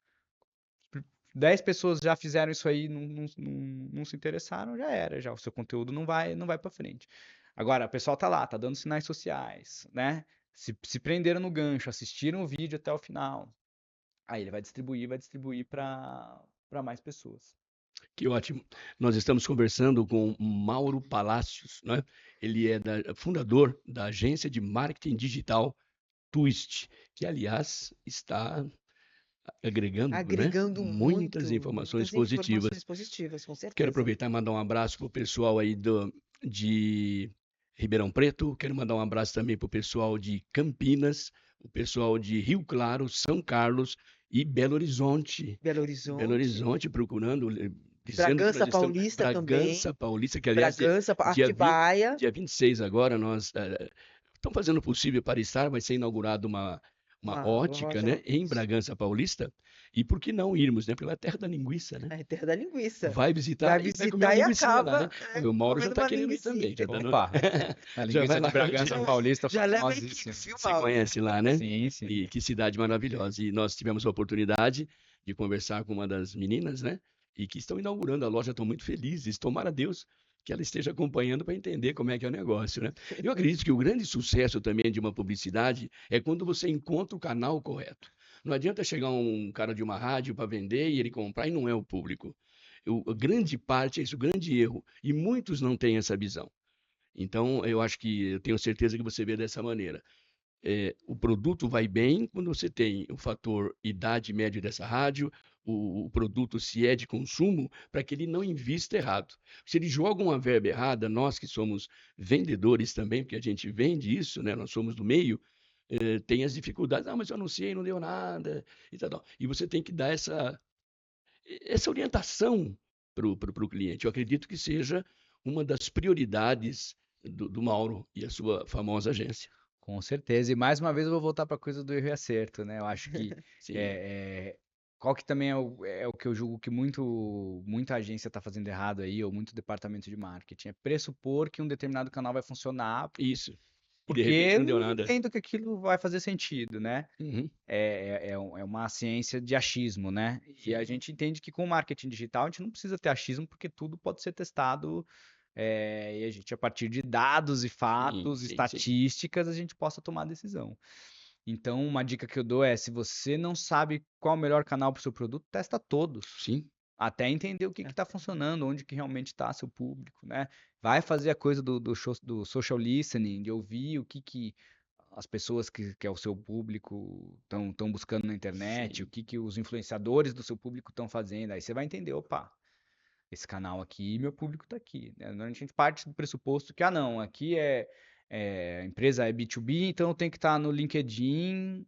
10 pessoas já fizeram isso aí, não se interessaram, já era, já o seu conteúdo não vai para frente. Agora, o pessoal tá lá, tá dando sinais sociais, né? Se prenderam no gancho, assistiram o vídeo até o final. Aí ele vai distribuir para mais pessoas. Que ótimo. Nós estamos conversando com Mauro Palácios, né? Ele é fundador da agência de marketing digital Twist, que, aliás, está agregando, né, Agregando muitas informações muitas positivas. informações positivas, com Quero certeza. aproveitar e mandar um abraço para o pessoal aí de Ribeirão Preto, quero mandar um abraço também para o pessoal de Campinas, o pessoal de Rio Claro, São Carlos e Belo Horizonte. Belo Belo Horizonte, Horizonte procurando, dizendo que nós Bragança estamos... Paulista também, Bragança Paulista, que aliás, Bragança, dia 20, Atibaia. dia 26 agora, nós estamos fazendo o possível para estar, vai ser inaugurada uma Uma ótica, loja, né, em isso. Bragança Paulista, e por que não irmos, né, pela terra da linguiça, né? É terra da linguiça. Vai Vai visitar e vai comer uma visitar e linguicinha lá, né? acaba O Mauro já comendo está uma querendo ir também, já linguicinha. tá Opa! A já vai linguiça lá, de Bragança Paulista é Já leva a equipe, famosíssima. viu, você Mauro? conhece lá, né? Sim, sim. E que cidade maravilhosa. E nós tivemos a oportunidade de conversar com uma das meninas, né? E que estão inaugurando a loja, estão muito felizes. Tomara a Deus que ela esteja acompanhando para entender como é que é o negócio, né? Eu acredito que o grande sucesso também de uma publicidade é quando você encontra o canal correto. Não adianta chegar um cara de uma rádio para vender e ele comprar e não é o público. A grande parte é isso, o grande erro. E muitos não têm essa visão. Então, eu acho que eu tenho certeza que você vê dessa maneira. O produto vai bem quando você tem o fator idade média dessa rádio, o produto se é de consumo, para que ele não invista errado. Se ele joga uma verba errada, nós que somos vendedores também, porque a gente vende isso, né? Nós somos do meio, tem as dificuldades. Ah, mas eu anunciei, não deu nada, e tal. E você tem que dar essa orientação para o cliente. Eu acredito que seja uma das prioridades do Mauro e a sua famosa agência. Com certeza. E mais uma vez eu vou voltar para a coisa do erro e acerto, né? Eu acho que Sim, qual que também é o que eu julgo que muita agência está fazendo errado aí, ou muito departamento de marketing, é pressupor que um determinado canal vai funcionar isso. E de repente porque não deu não nada. entendo que aquilo vai fazer sentido, né? Uhum, É uma ciência de achismo, né? E a sim, gente entende que com o marketing digital a gente não precisa ter achismo porque tudo pode ser testado e a gente, a partir de dados e sim, fatos, sim, sim, estatísticas, a gente possa tomar decisão. Então, uma dica que eu dou é, se você não sabe qual é o melhor canal para o seu produto, testa todos. sim. Até entender o que está funcionando, onde que realmente está seu público, né? Vai fazer a coisa do social listening, de ouvir as pessoas que é o seu público estão buscando na internet, Sim, o que os influenciadores do seu público estão fazendo. Aí você vai entender, opa, esse canal aqui, meu público está aqui, né? Normalmente a gente parte do pressuposto que, não, aqui a empresa é B2B, então eu tenho que estar no LinkedIn.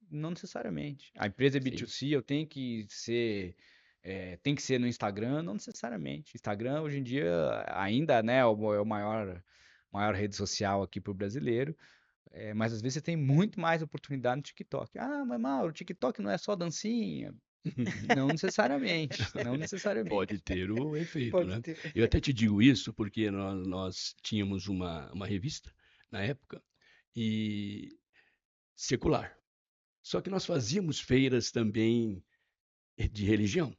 Não necessariamente. A empresa é sim, B2C, eu tenho que ser, tem que ser no Instagram, não necessariamente. Instagram hoje em dia ainda, né, é o maior rede social aqui para o brasileiro, mas às vezes você tem muito mais oportunidade no TikTok. Ah, mas Mauro, o TikTok não é só dancinha? Não necessariamente, não pode necessariamente. ter o efeito, Pode né? ter. Eu até te digo isso porque nós tínhamos uma revista na época e secular. Só que nós fazíamos feiras também de religião.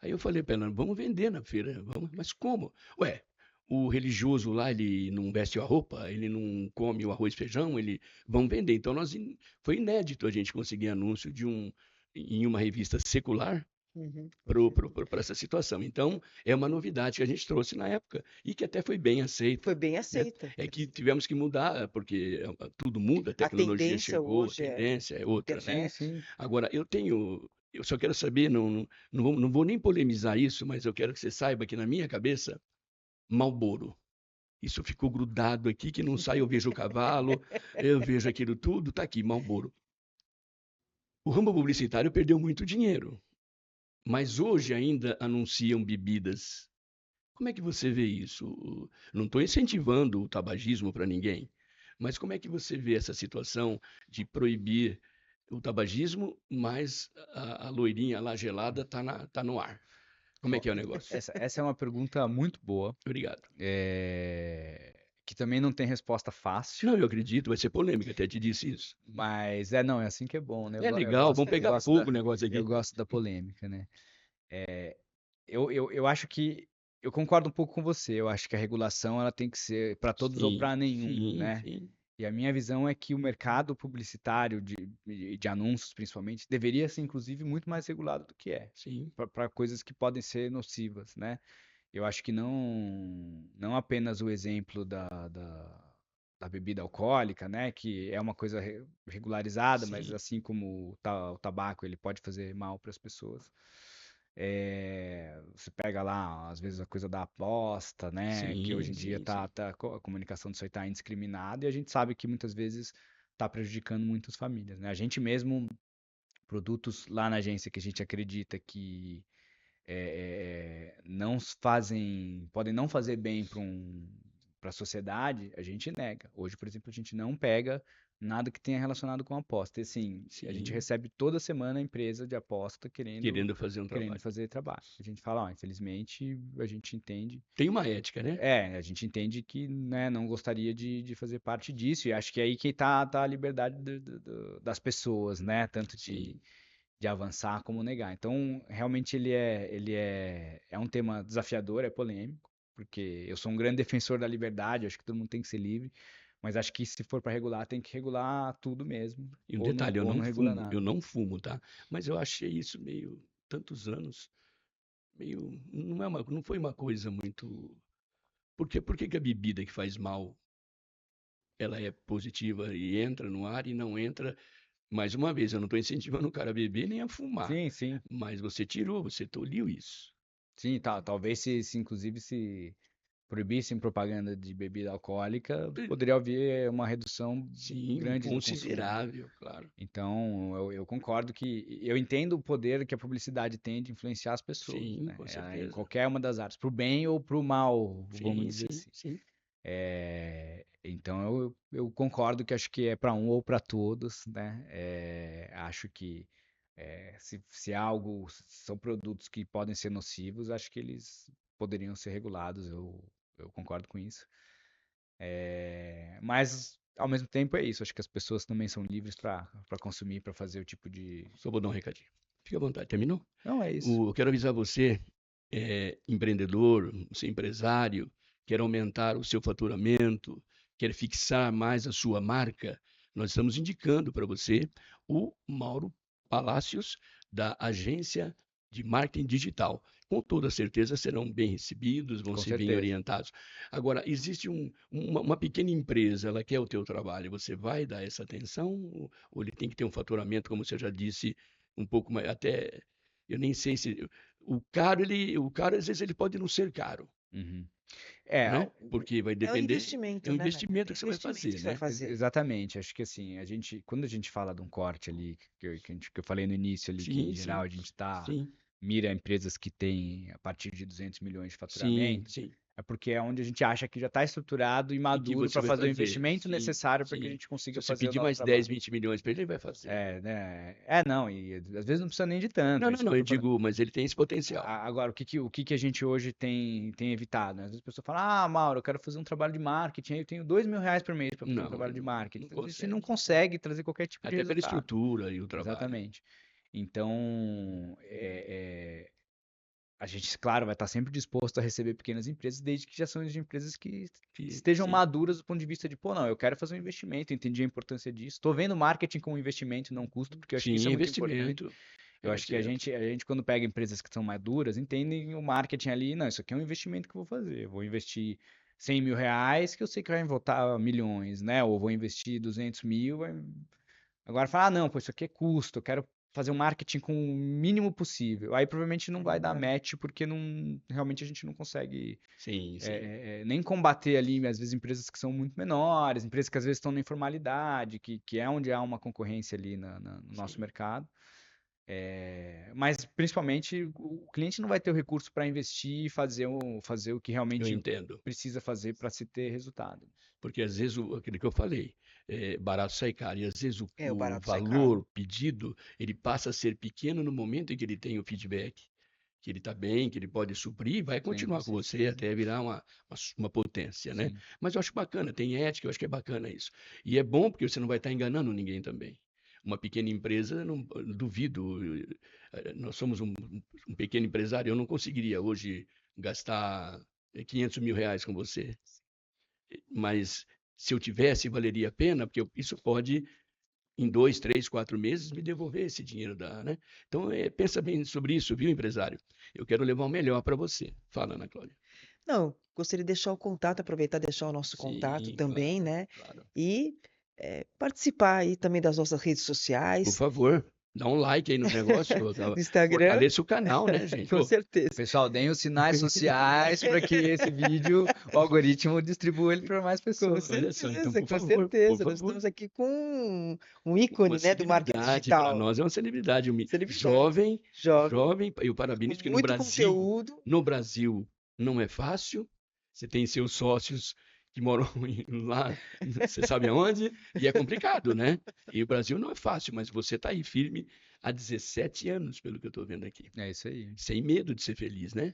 Aí eu falei para ela, vamos vender na feira, vamos, mas como? Ué, o religioso lá, ele não veste a roupa, ele não come o arroz e feijão, ele vamos vender. Então foi inédito a gente conseguir anúncio em uma revista secular Uhum. para essa situação. Então, é uma novidade que a gente trouxe na época e que até foi bem Foi aceita, bem né? aceita. É que tivemos que mudar, porque tudo muda, a A tecnologia tendência chegou, a hoje é tendência é outra, né? Sim, internet. sim. Agora, eu só quero saber, não vou nem polemizar isso, mas eu quero que você saiba que na minha cabeça, Marlboro. Isso ficou grudado aqui, que não sai, eu vejo o cavalo, eu vejo aquilo tudo, tá aqui, Marlboro. O ramo publicitário perdeu muito dinheiro, mas hoje ainda anunciam bebidas. Como é que você vê isso? Não estou incentivando o tabagismo para ninguém, mas como é que você vê essa situação de proibir o tabagismo, mas a loirinha lá gelada tá no ar? Como é Ó, que é o negócio? essa é uma pergunta muito boa, Obrigado. que também não tem resposta fácil. Não, eu acredito, vai ser polêmica, até te disse isso. Mas não, é assim que é bom, né? É legal, vamos Eu pegar gosto fogo o negócio eu aqui. gosto da polêmica, né? Eu acho que eu concordo um pouco com você. Eu acho que a regulação ela tem que ser para todos ou Sim, para nenhum, sim, né? sim, E a minha visão é que o mercado publicitário de anúncios, principalmente, deveria ser, inclusive, muito mais regulado do que é, sim, para coisas que podem ser nocivas, né? Eu acho que não apenas o exemplo da bebida alcoólica, né, que é uma coisa regularizada, mas sim, assim como o tabaco, ele pode fazer mal para as pessoas. Você pega lá, às vezes, a coisa da aposta, né, que hoje sim, em dia sim, sim. a comunicação disso aí está indiscriminada e a gente sabe que muitas vezes está prejudicando muitas famílias, né? A gente mesmo, produtos lá na agência que a gente acredita que não podem não fazer bem para a sociedade, a gente nega. Hoje, por exemplo, a gente não pega nada que tenha relacionado com aposta. E assim, a gente Sim, recebe toda semana a empresa de aposta querendo, querendo fazer um querendo trabalho. fazer trabalho. A gente fala, ó, infelizmente, a gente entende. Tem uma ética, né? A gente entende que, né, não gostaria de fazer parte disso, e acho que é aí que tá a liberdade das pessoas, né? Tanto Sim, de avançar como negar. Então, realmente é um tema desafiador, é polêmico, porque eu sou um grande defensor da liberdade, acho que todo mundo tem que ser livre, mas acho que se for para regular, tem que regular tudo mesmo, e um detalhe, ou não regula eu nada. não fumo, tá? Mas eu achei isso meio, tantos anos, meio, não foi uma coisa muito... Por que que a bebida que faz mal, ela é positiva e entra no ar e não entra? Mais uma vez, eu não estou incentivando o cara a beber nem a fumar, Sim, sim, mas você tirou, você tolhiu isso. sim, tá. Talvez inclusive se proibissem propaganda de bebida alcoólica, poderia haver uma redução Sim, grande do consumo. considerável, claro. Então, eu concordo que eu entendo o poder que a publicidade tem de influenciar as pessoas, Sim, né? com Em certeza. qualquer uma das áreas, para o bem ou para o mal, vamos Sim, dizer sim, assim. sim. Então, eu concordo que acho que é para um ou para todos, né? Acho que se são produtos que podem ser nocivos, acho que eles poderiam ser regulados. Eu concordo com isso. Mas ao mesmo tempo é isso. Acho que as pessoas também são livres para consumir, para fazer o tipo de. Só vou dar um recadinho. Fique à vontade. Terminou? Não é isso. Eu quero avisar você, empreendedor, você empresário, quer aumentar o seu faturamento, quer fixar mais a sua marca, nós estamos indicando para você o Mauro Palácios, da agência de marketing digital, com toda certeza serão bem recebidos, vão Com ser bem certeza. orientados. Agora, existe uma pequena empresa, ela quer o teu trabalho, você vai dar essa atenção? Ou ele tem que ter um faturamento, como você já disse, um pouco mais, até, eu nem sei se, o caro às vezes ele pode não ser caro, Uhum. É, né? Porque vai É um depender, é investimento, um né, Neto? investimento É que você vai investimento que fazer, você vai né? fazer. exatamente. Acho que assim, quando a gente fala de um corte ali, que eu falei no início ali, que em Sim, geral sim, a gente sim, mira empresas que têm a partir de 200 milhões de sim, faturamento, sim. é porque é onde a gente acha que já está estruturado e E que maduro você para vai fazer o fazer, investimento sim, necessário para que a sim. gente Se consiga você fazer o pedir nosso mais 10, trabalho. 20 milhões para ele, ele vai fazer. É, né? Não, e às vezes não precisa nem de tanto, Não, é não, isso que não, eu eu tô falando. digo, mas ele tem esse potencial. Agora, o que a gente hoje tem evitado, né? Às vezes a pessoa fala, Mauro, eu quero fazer um trabalho de marketing, aí eu tenho R$ 2.000 por mês para fazer um Não, trabalho de marketing. não Então, a gente não consegue. consegue trazer qualquer tipo de Até pela resultado. estrutura e o trabalho. Exatamente. Então, a gente, claro, vai estar sempre disposto a receber pequenas empresas, desde que já são de empresas que estejam Sim, maduras do ponto de vista de, pô, não, eu quero fazer um investimento, entendi a importância disso. Estou vendo marketing como investimento, não custo, porque eu acho que isso sim, é muito importante. investimento. Eu acho que a gente, quando pega empresas que são maduras, entendem o marketing ali, não, isso aqui é um investimento que eu vou fazer. Eu vou investir R$ 100.000, que eu sei que vai voltar milhões, né? Ou vou investir 200 mil. Agora fala, não, pô, isso aqui é custo, eu quero fazer um marketing com o mínimo possível. Aí provavelmente não vai dar match, porque realmente a gente não consegue Sim, sim. nem combater ali, às vezes, empresas que são muito menores, empresas que às vezes estão na informalidade, que é onde há uma concorrência ali no nosso Sim. mercado. Mas principalmente o cliente não vai ter o recurso para investir e fazer o que Eu realmente entendo. precisa fazer para se ter resultado. Porque às vezes, aquilo que eu falei, barato sai caro. E às vezes É, o o barato sai caro. valor pedido, ele passa a ser pequeno no momento em que ele tem o feedback, que ele está bem, que ele pode suprir, e vai Sim, com continuar com você certeza. até virar uma potência, né? Sim. Mas eu acho bacana, tem ética, eu acho que é bacana isso. E é bom porque você não vai estar enganando ninguém também. Uma pequena empresa, não duvido, nós somos um pequeno empresário, eu não conseguiria hoje gastar R$ 500.000 com você. Mas se eu tivesse, valeria a pena, porque isso pode, em 2, 3, 4 meses, me devolver esse dinheiro né? Então, pensa bem sobre isso, viu, empresário? Eu quero levar o melhor para você. Fala, Ana Cláudia. Não, gostaria de deixar o contato, aproveitar e deixar o nosso contato Sim, também, claro, né? claro. E participar aí também das nossas redes Por sociais, favor, dá um like aí no negócio, no Instagram, fortaleça o canal, né, gente? com Ô, certeza. Pessoal, deem os sinais sociais para que esse vídeo, o algoritmo distribua ele para mais Com pessoas. olha só, então, certeza, por com favor, por certeza. Nós favor. estamos aqui com um Uma ícone, né, do marketing celebridade, para digital. nós é uma celebridade, Celebridade. jovem, Jovem, jovem, eu com parabenizo, porque muito conteúdo. No Brasil não é fácil, você tem seus sócios que moram lá, você sabe aonde, e é complicado, né? E o Brasil não é fácil, mas você está aí firme há 17 anos, pelo que eu estou vendo aqui, É isso aí. sem medo de ser feliz, né?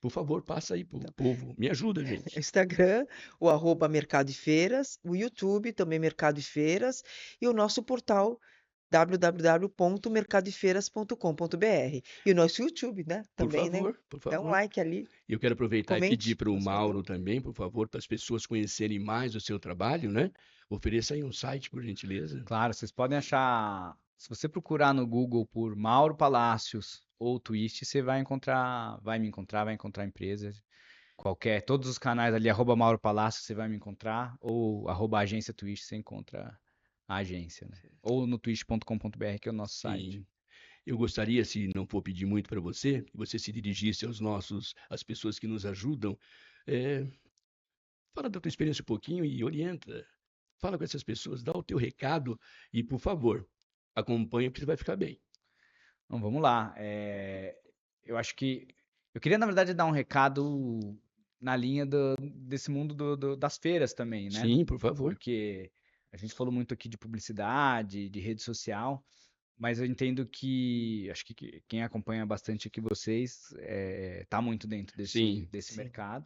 Por favor, passa aí pro Então, povo, me ajuda, gente. Instagram, o arroba Mercado e Feiras, o YouTube também Mercado e Feiras, e o nosso portal www.mercadoefeiras.com.br. E o nosso YouTube, né? Por Também, né? favor, por Dá um favor. like ali, Eu quero aproveitar e pedir comente, para o nosso Mauro conteúdo. também, por favor, para as pessoas conhecerem mais o seu trabalho, né? Ofereça aí um site, por gentileza. Claro, vocês podem achar. Se você procurar no Google por Mauro Palácios ou Twist, você vai encontrar a empresa. Todos os canais ali, @Mauro Palácios, você vai me encontrar, ou @agência Twist, você encontra a agência, né? Ou no twist.com.br, que é o nosso site. Sim. Eu gostaria, se não for pedir muito para você, que você se dirigisse às pessoas que nos ajudam. É, fala da tua experiência um pouquinho e orienta. Fala com essas pessoas, dá o teu recado e, por favor, acompanha porque você vai ficar bem. Então, vamos lá. Eu acho que eu queria, na verdade, dar um recado na linha desse mundo das feiras também, né? Sim, por favor. Porque a gente falou muito aqui de publicidade, de rede social, mas eu entendo que acho que quem acompanha bastante aqui vocês está muito dentro Sim, desse Sim. mercado.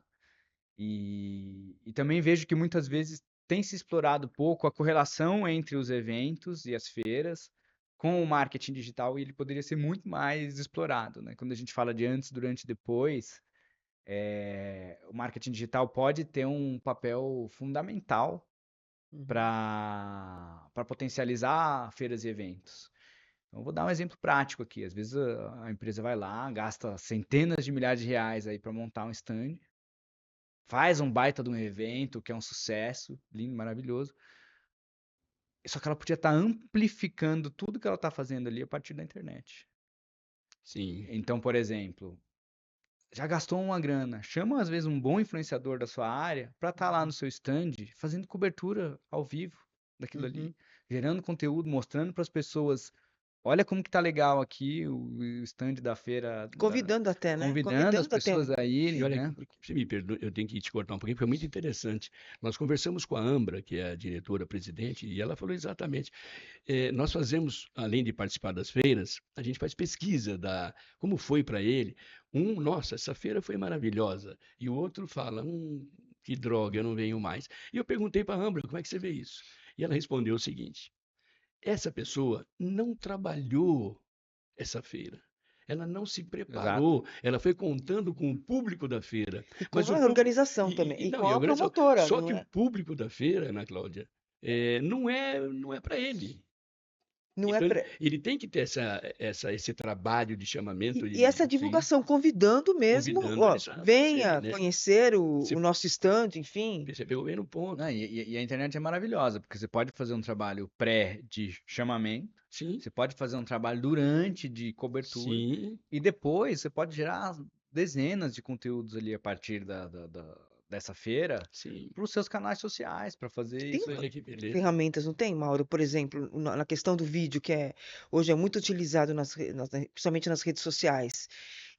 E também vejo que muitas vezes tem se explorado pouco a correlação entre os eventos e as feiras com o marketing digital, e ele poderia ser muito mais explorado, né? Quando a gente fala de antes, durante e depois, o marketing digital pode ter um papel fundamental Uhum. para potencializar feiras e eventos. Então, eu vou dar um exemplo prático aqui. Às vezes a empresa vai lá, gasta centenas de milhares de reais aí para montar um stand, faz um baita de um evento, que é um sucesso, lindo, maravilhoso. Só que ela podia estar amplificando tudo que ela está fazendo ali a partir da internet. Sim. Então, por exemplo, já gastou uma grana, chama às vezes um bom influenciador da sua área para estar lá no seu stand fazendo cobertura ao vivo daquilo ali, gerando conteúdo, mostrando para as pessoas, olha como que tá legal aqui o stand da feira, Convidando até, né? convidando as Convidando até. pessoas a E irem, olha, né? você me perdoa, eu tenho que te cortar um pouquinho, porque é muito interessante. Nós conversamos com a Ambra, que é a diretora-presidente, e ela falou exatamente. Nós fazemos, além de participar das feiras, a gente faz pesquisa da como foi para ele. Nossa, essa feira foi maravilhosa. E o outro fala, que droga, eu não venho mais. E eu perguntei para a Ambra, como é que você vê isso? E ela respondeu o seguinte: essa pessoa não trabalhou essa feira. Ela não se Exato. preparou, ela foi contando com o público da feira. E com Mas o a público, organização também. E não, com e a a organização. promotora, Só não que o é? público da feira, Ana Cláudia, não é para ele. Não é Então, pra... ele tem que ter esse trabalho de chamamento E essa sim, divulgação, convidando mesmo, convidando ó, eles a venha conhecerem, né? conhecer Você o nosso stand, enfim. percebeu bem no ponto. Não, e a internet é maravilhosa, porque você pode fazer um trabalho pré de chamamento, Sim, você pode fazer um trabalho durante de cobertura, sim, e depois você pode gerar dezenas de conteúdos ali a partir dessa feira sim. para os seus canais sociais, para fazer Tem isso aí. Olha que beleza. ferramentas, não tem, Mauro? Por exemplo, na questão do vídeo, que hoje é muito utilizado principalmente nas redes sociais.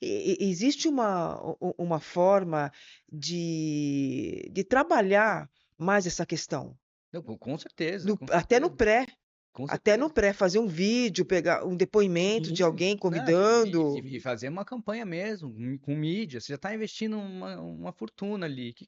Existe uma forma de trabalhar mais essa questão? Não, com certeza, com Até no certeza, pré. com Até no certeza. pré, fazer um vídeo, pegar um depoimento de Sim, alguém Né, convidando. e fazer uma campanha mesmo, com mídia. Você já está investindo uma fortuna ali. O que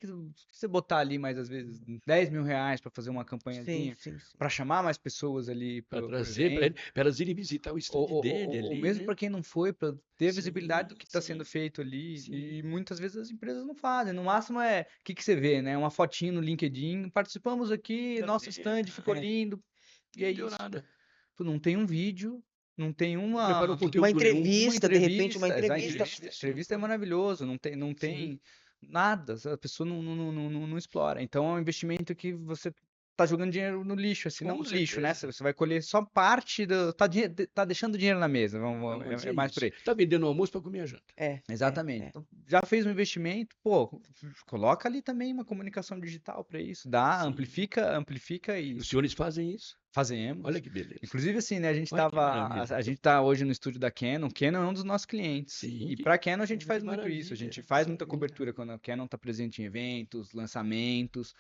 você botar ali mais, às vezes, 10 mil reais para fazer uma Sim, campanhazinha, sim, sim. para chamar mais pessoas ali para para o trazer para evento? elas irem visitar o stand dele Ou ali, mesmo né? para quem não foi, para ter Sim, visibilidade do que está sendo sim, feito ali. sim. E muitas vezes as empresas não fazem. No máximo o que você vê, né? Uma fotinho no LinkedIn, participamos aqui, Da nosso feira, stand ficou É. lindo. E é não deu isso. nada. Não tem um vídeo, não tem Não preparou Uma conteúdo nenhum. entrevista, de repente, uma entrevista. Entrevista é maravilhoso, não Sim. tem nada, a pessoa não explora. Então é um investimento que você tá jogando dinheiro no lixo, assim, não Com no lixo, né? certeza. Você vai colher só parte tá deixando dinheiro na mesa, Vamos é dizer mais por isso. aí. Tá vendendo o almoço para comer a janta. Exatamente. Então, já fez um investimento, pô, coloca ali também uma comunicação digital para isso, dá, Sim. amplifica e Os senhores fazem isso? fazemos. Olha que beleza. Inclusive, assim, né, Olha que maravilha. a gente tá hoje no estúdio da Canon, Canon é um dos nossos clientes. Sim, E para a Canon a gente que faz muito isso, a maravilha, gente faz muita maravilha. cobertura quando a Canon tá presente em eventos, lançamentos.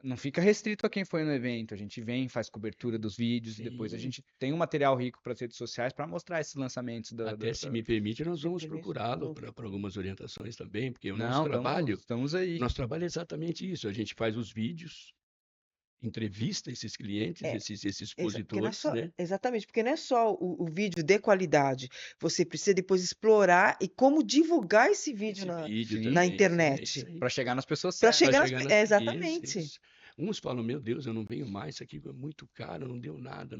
Não fica restrito a quem foi no evento, a gente vem, faz cobertura dos vídeos e depois a Sim. gente tem um material rico para as redes sociais para mostrar esses lançamentos Até se me permite, nós vamos procurá-lo para algumas orientações também, porque o nosso Não, estamos aí. é exatamente isso. A gente faz os vídeos, entrevista esses clientes, esses Porque não é expositores, só, né? exatamente, porque não é só o vídeo de qualidade. Você precisa depois explorar e como divulgar esse vídeo Esse vídeo Sim. também, na é isso internet. aí. Para chegar nas pessoas Para certas. chegar Chegar nas. nas Exatamente. isso. Uns falam, meu Deus, eu não venho mais, isso aqui é muito caro, não deu nada.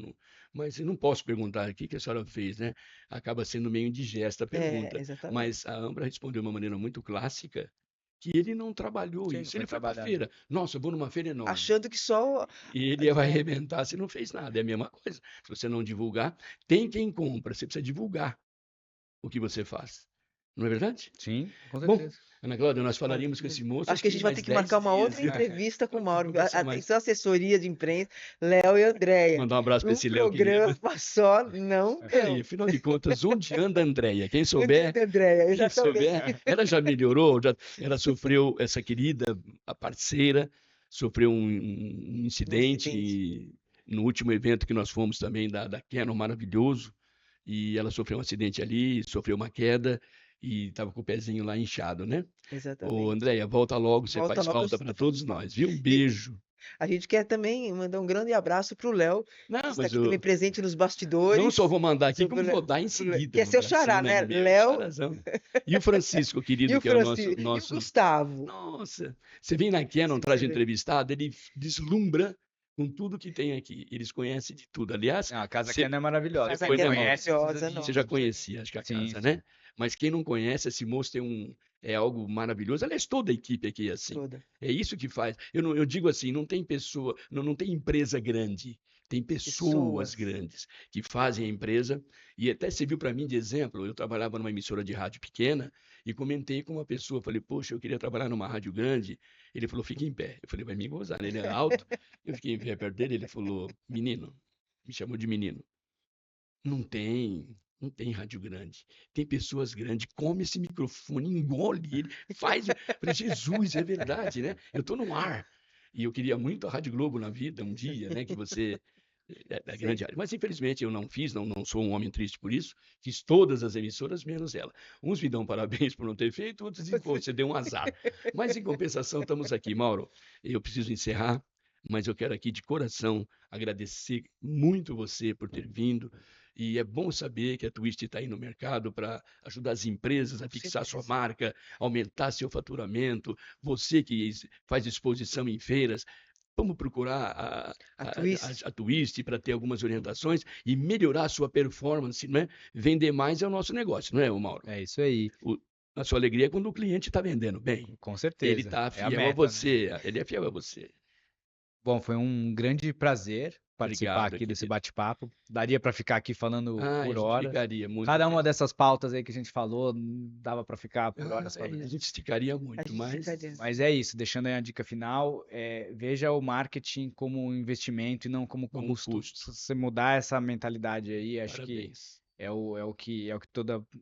Mas eu não posso perguntar o que a senhora fez, né? Acaba sendo meio indigesta a pergunta. Exatamente. Mas a Ambra respondeu de uma maneira muito clássica que ele não trabalhou Sim, não isso. foi Ele foi para a trabalhado. feira. Nossa, eu vou numa feira enorme. Achando que só. E ele vai arrebentar se não fez nada. É a mesma coisa. Se você não divulgar, tem quem compra. Você precisa divulgar o que você faz. Não é verdade? Sim, com Bom, certeza. Ana Cláudia, nós falaríamos com esse moço. Acho que a gente vai ter que marcar uma outra entrevista com o Mauro. Atenção, assessoria de imprensa, Léo e Andréia. Mandar um abraço para esse Léo programa querido. só não deu. Afinal de contas, onde anda a Andréia? Quem souber, Andréia, ela já melhorou, ela sofreu, essa querida, a parceira, sofreu um incidente no último evento que nós fomos também da Canon, maravilhoso, e ela sofreu um acidente ali, sofreu uma queda e estava com o pezinho lá inchado, né? Exatamente. Ô, Andréia, volta logo, você faz falta para todos nós, viu? Um beijo. A gente quer também mandar um grande abraço para o Léo, que está aqui também presente nos bastidores. Não só vou mandar aqui, como vou dar em seguida. Que é seu xará, né? Léo. E o Francisco, querido, que é o nosso... E o Gustavo. Nossa, você vem na Canon, traz entrevistado, ele deslumbra com tudo que tem aqui. Eles conhecem de tudo. Aliás, Não, a casa você aqui é maravilhosa. Casa Quem aqui é conhece, maravilhosa, precisa vir. você já nossa. conhecia, acho que a Sim, casa, sim. né? Mas quem não conhece, esse moço é algo maravilhoso. Aliás, toda a equipe aqui é assim. Toda. É isso que faz. Eu digo assim, não tem pessoa, não tem empresa grande. Tem pessoas Pessoas. grandes que fazem a empresa. E até serviu para mim de exemplo. Eu trabalhava numa emissora de rádio pequena e comentei com uma pessoa. Falei, poxa, eu queria trabalhar numa rádio grande. Ele falou, fica em pé. Eu falei, vai me gozar, né? Ele é alto. Eu fiquei em pé perto dele. Ele falou, menino, me chamou de menino. Não tem rádio grande. Tem pessoas grandes. Come esse microfone, engole ele, faz. Eu falei, Jesus, é verdade, né? Eu tô no ar. E eu queria muito a Rádio Globo na vida, um dia, né? Que você é Sim. grande área. Mas infelizmente eu não fiz, não sou um homem triste por isso. Fiz todas as emissoras, menos ela. Uns me dão parabéns por não ter feito, outros dizem, pô, você deu um azar. Mas em compensação, estamos aqui. Mauro, eu preciso encerrar, mas eu quero aqui de coração agradecer muito você por ter vindo. E é bom saber que a Twist está aí no mercado para ajudar as empresas a Com fixar sua certeza. marca, aumentar seu faturamento. Você que faz exposição em feiras, vamos procurar A Twist. a Twist para ter algumas orientações e melhorar a sua performance, não é? Vender mais é o nosso negócio, não é, Mauro? É isso aí, A sua alegria é quando o cliente está vendendo bem. com Ele certeza. está É a fiel a meta, né? você, ele é fiel a você. Bom, foi um grande prazer participar Obrigado, aqui desse querido. bate-papo. Daria para ficar aqui falando Ah, a por gente horas. ficaria muito Cada uma tempo. dessas pautas aí que a gente falou, dava para ficar por horas A falando. gente esticaria A muito, gente mas ficaria. Mas é isso, deixando aí a dica final, veja o marketing como um investimento e não como como custo. custo. Se você mudar essa mentalidade aí, acho que Parabéns. é o que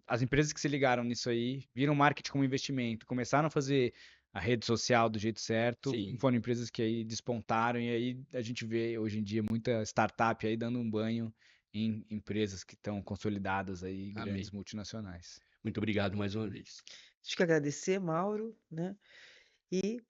as empresas que se ligaram nisso aí, viram marketing como investimento, começaram a fazer a rede social do jeito certo, Sim, foram empresas que aí despontaram e aí a gente vê hoje em dia muita startup aí dando um banho em empresas que estão consolidadas aí, grandes amém. multinacionais. Muito obrigado mais uma vez. Acho que agradecer, Mauro, né? E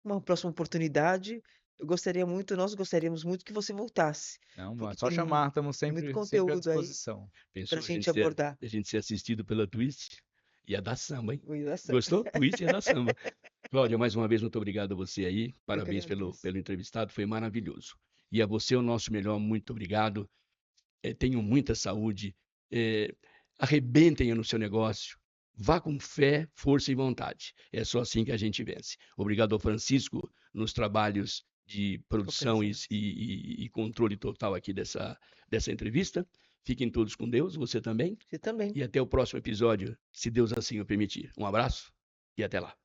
uma próxima oportunidade, nós gostaríamos muito que você voltasse, Não, porque só tem chamar, estamos muito sempre à conteúdo aí disposição. para a Pensou gente abordar. a gente ser assistido pela Twist? Ia dar samba, hein? Cuidação. Gostou? Twist ia dar samba. Cláudia, mais uma vez, muito obrigado a você aí. Eu que Parabéns agradeço. pelo entrevistado, foi maravilhoso. E a você, o nosso melhor, muito obrigado. Tenham muita saúde. Arrebentem no seu negócio. Vá com fé, força e vontade. É só assim que a gente vence. Obrigado ao Francisco nos trabalhos de produção Operações. e controle total aqui dessa entrevista. Fiquem todos com Deus, você também. Você também. E até o próximo episódio, se Deus assim o permitir. Um abraço e até lá.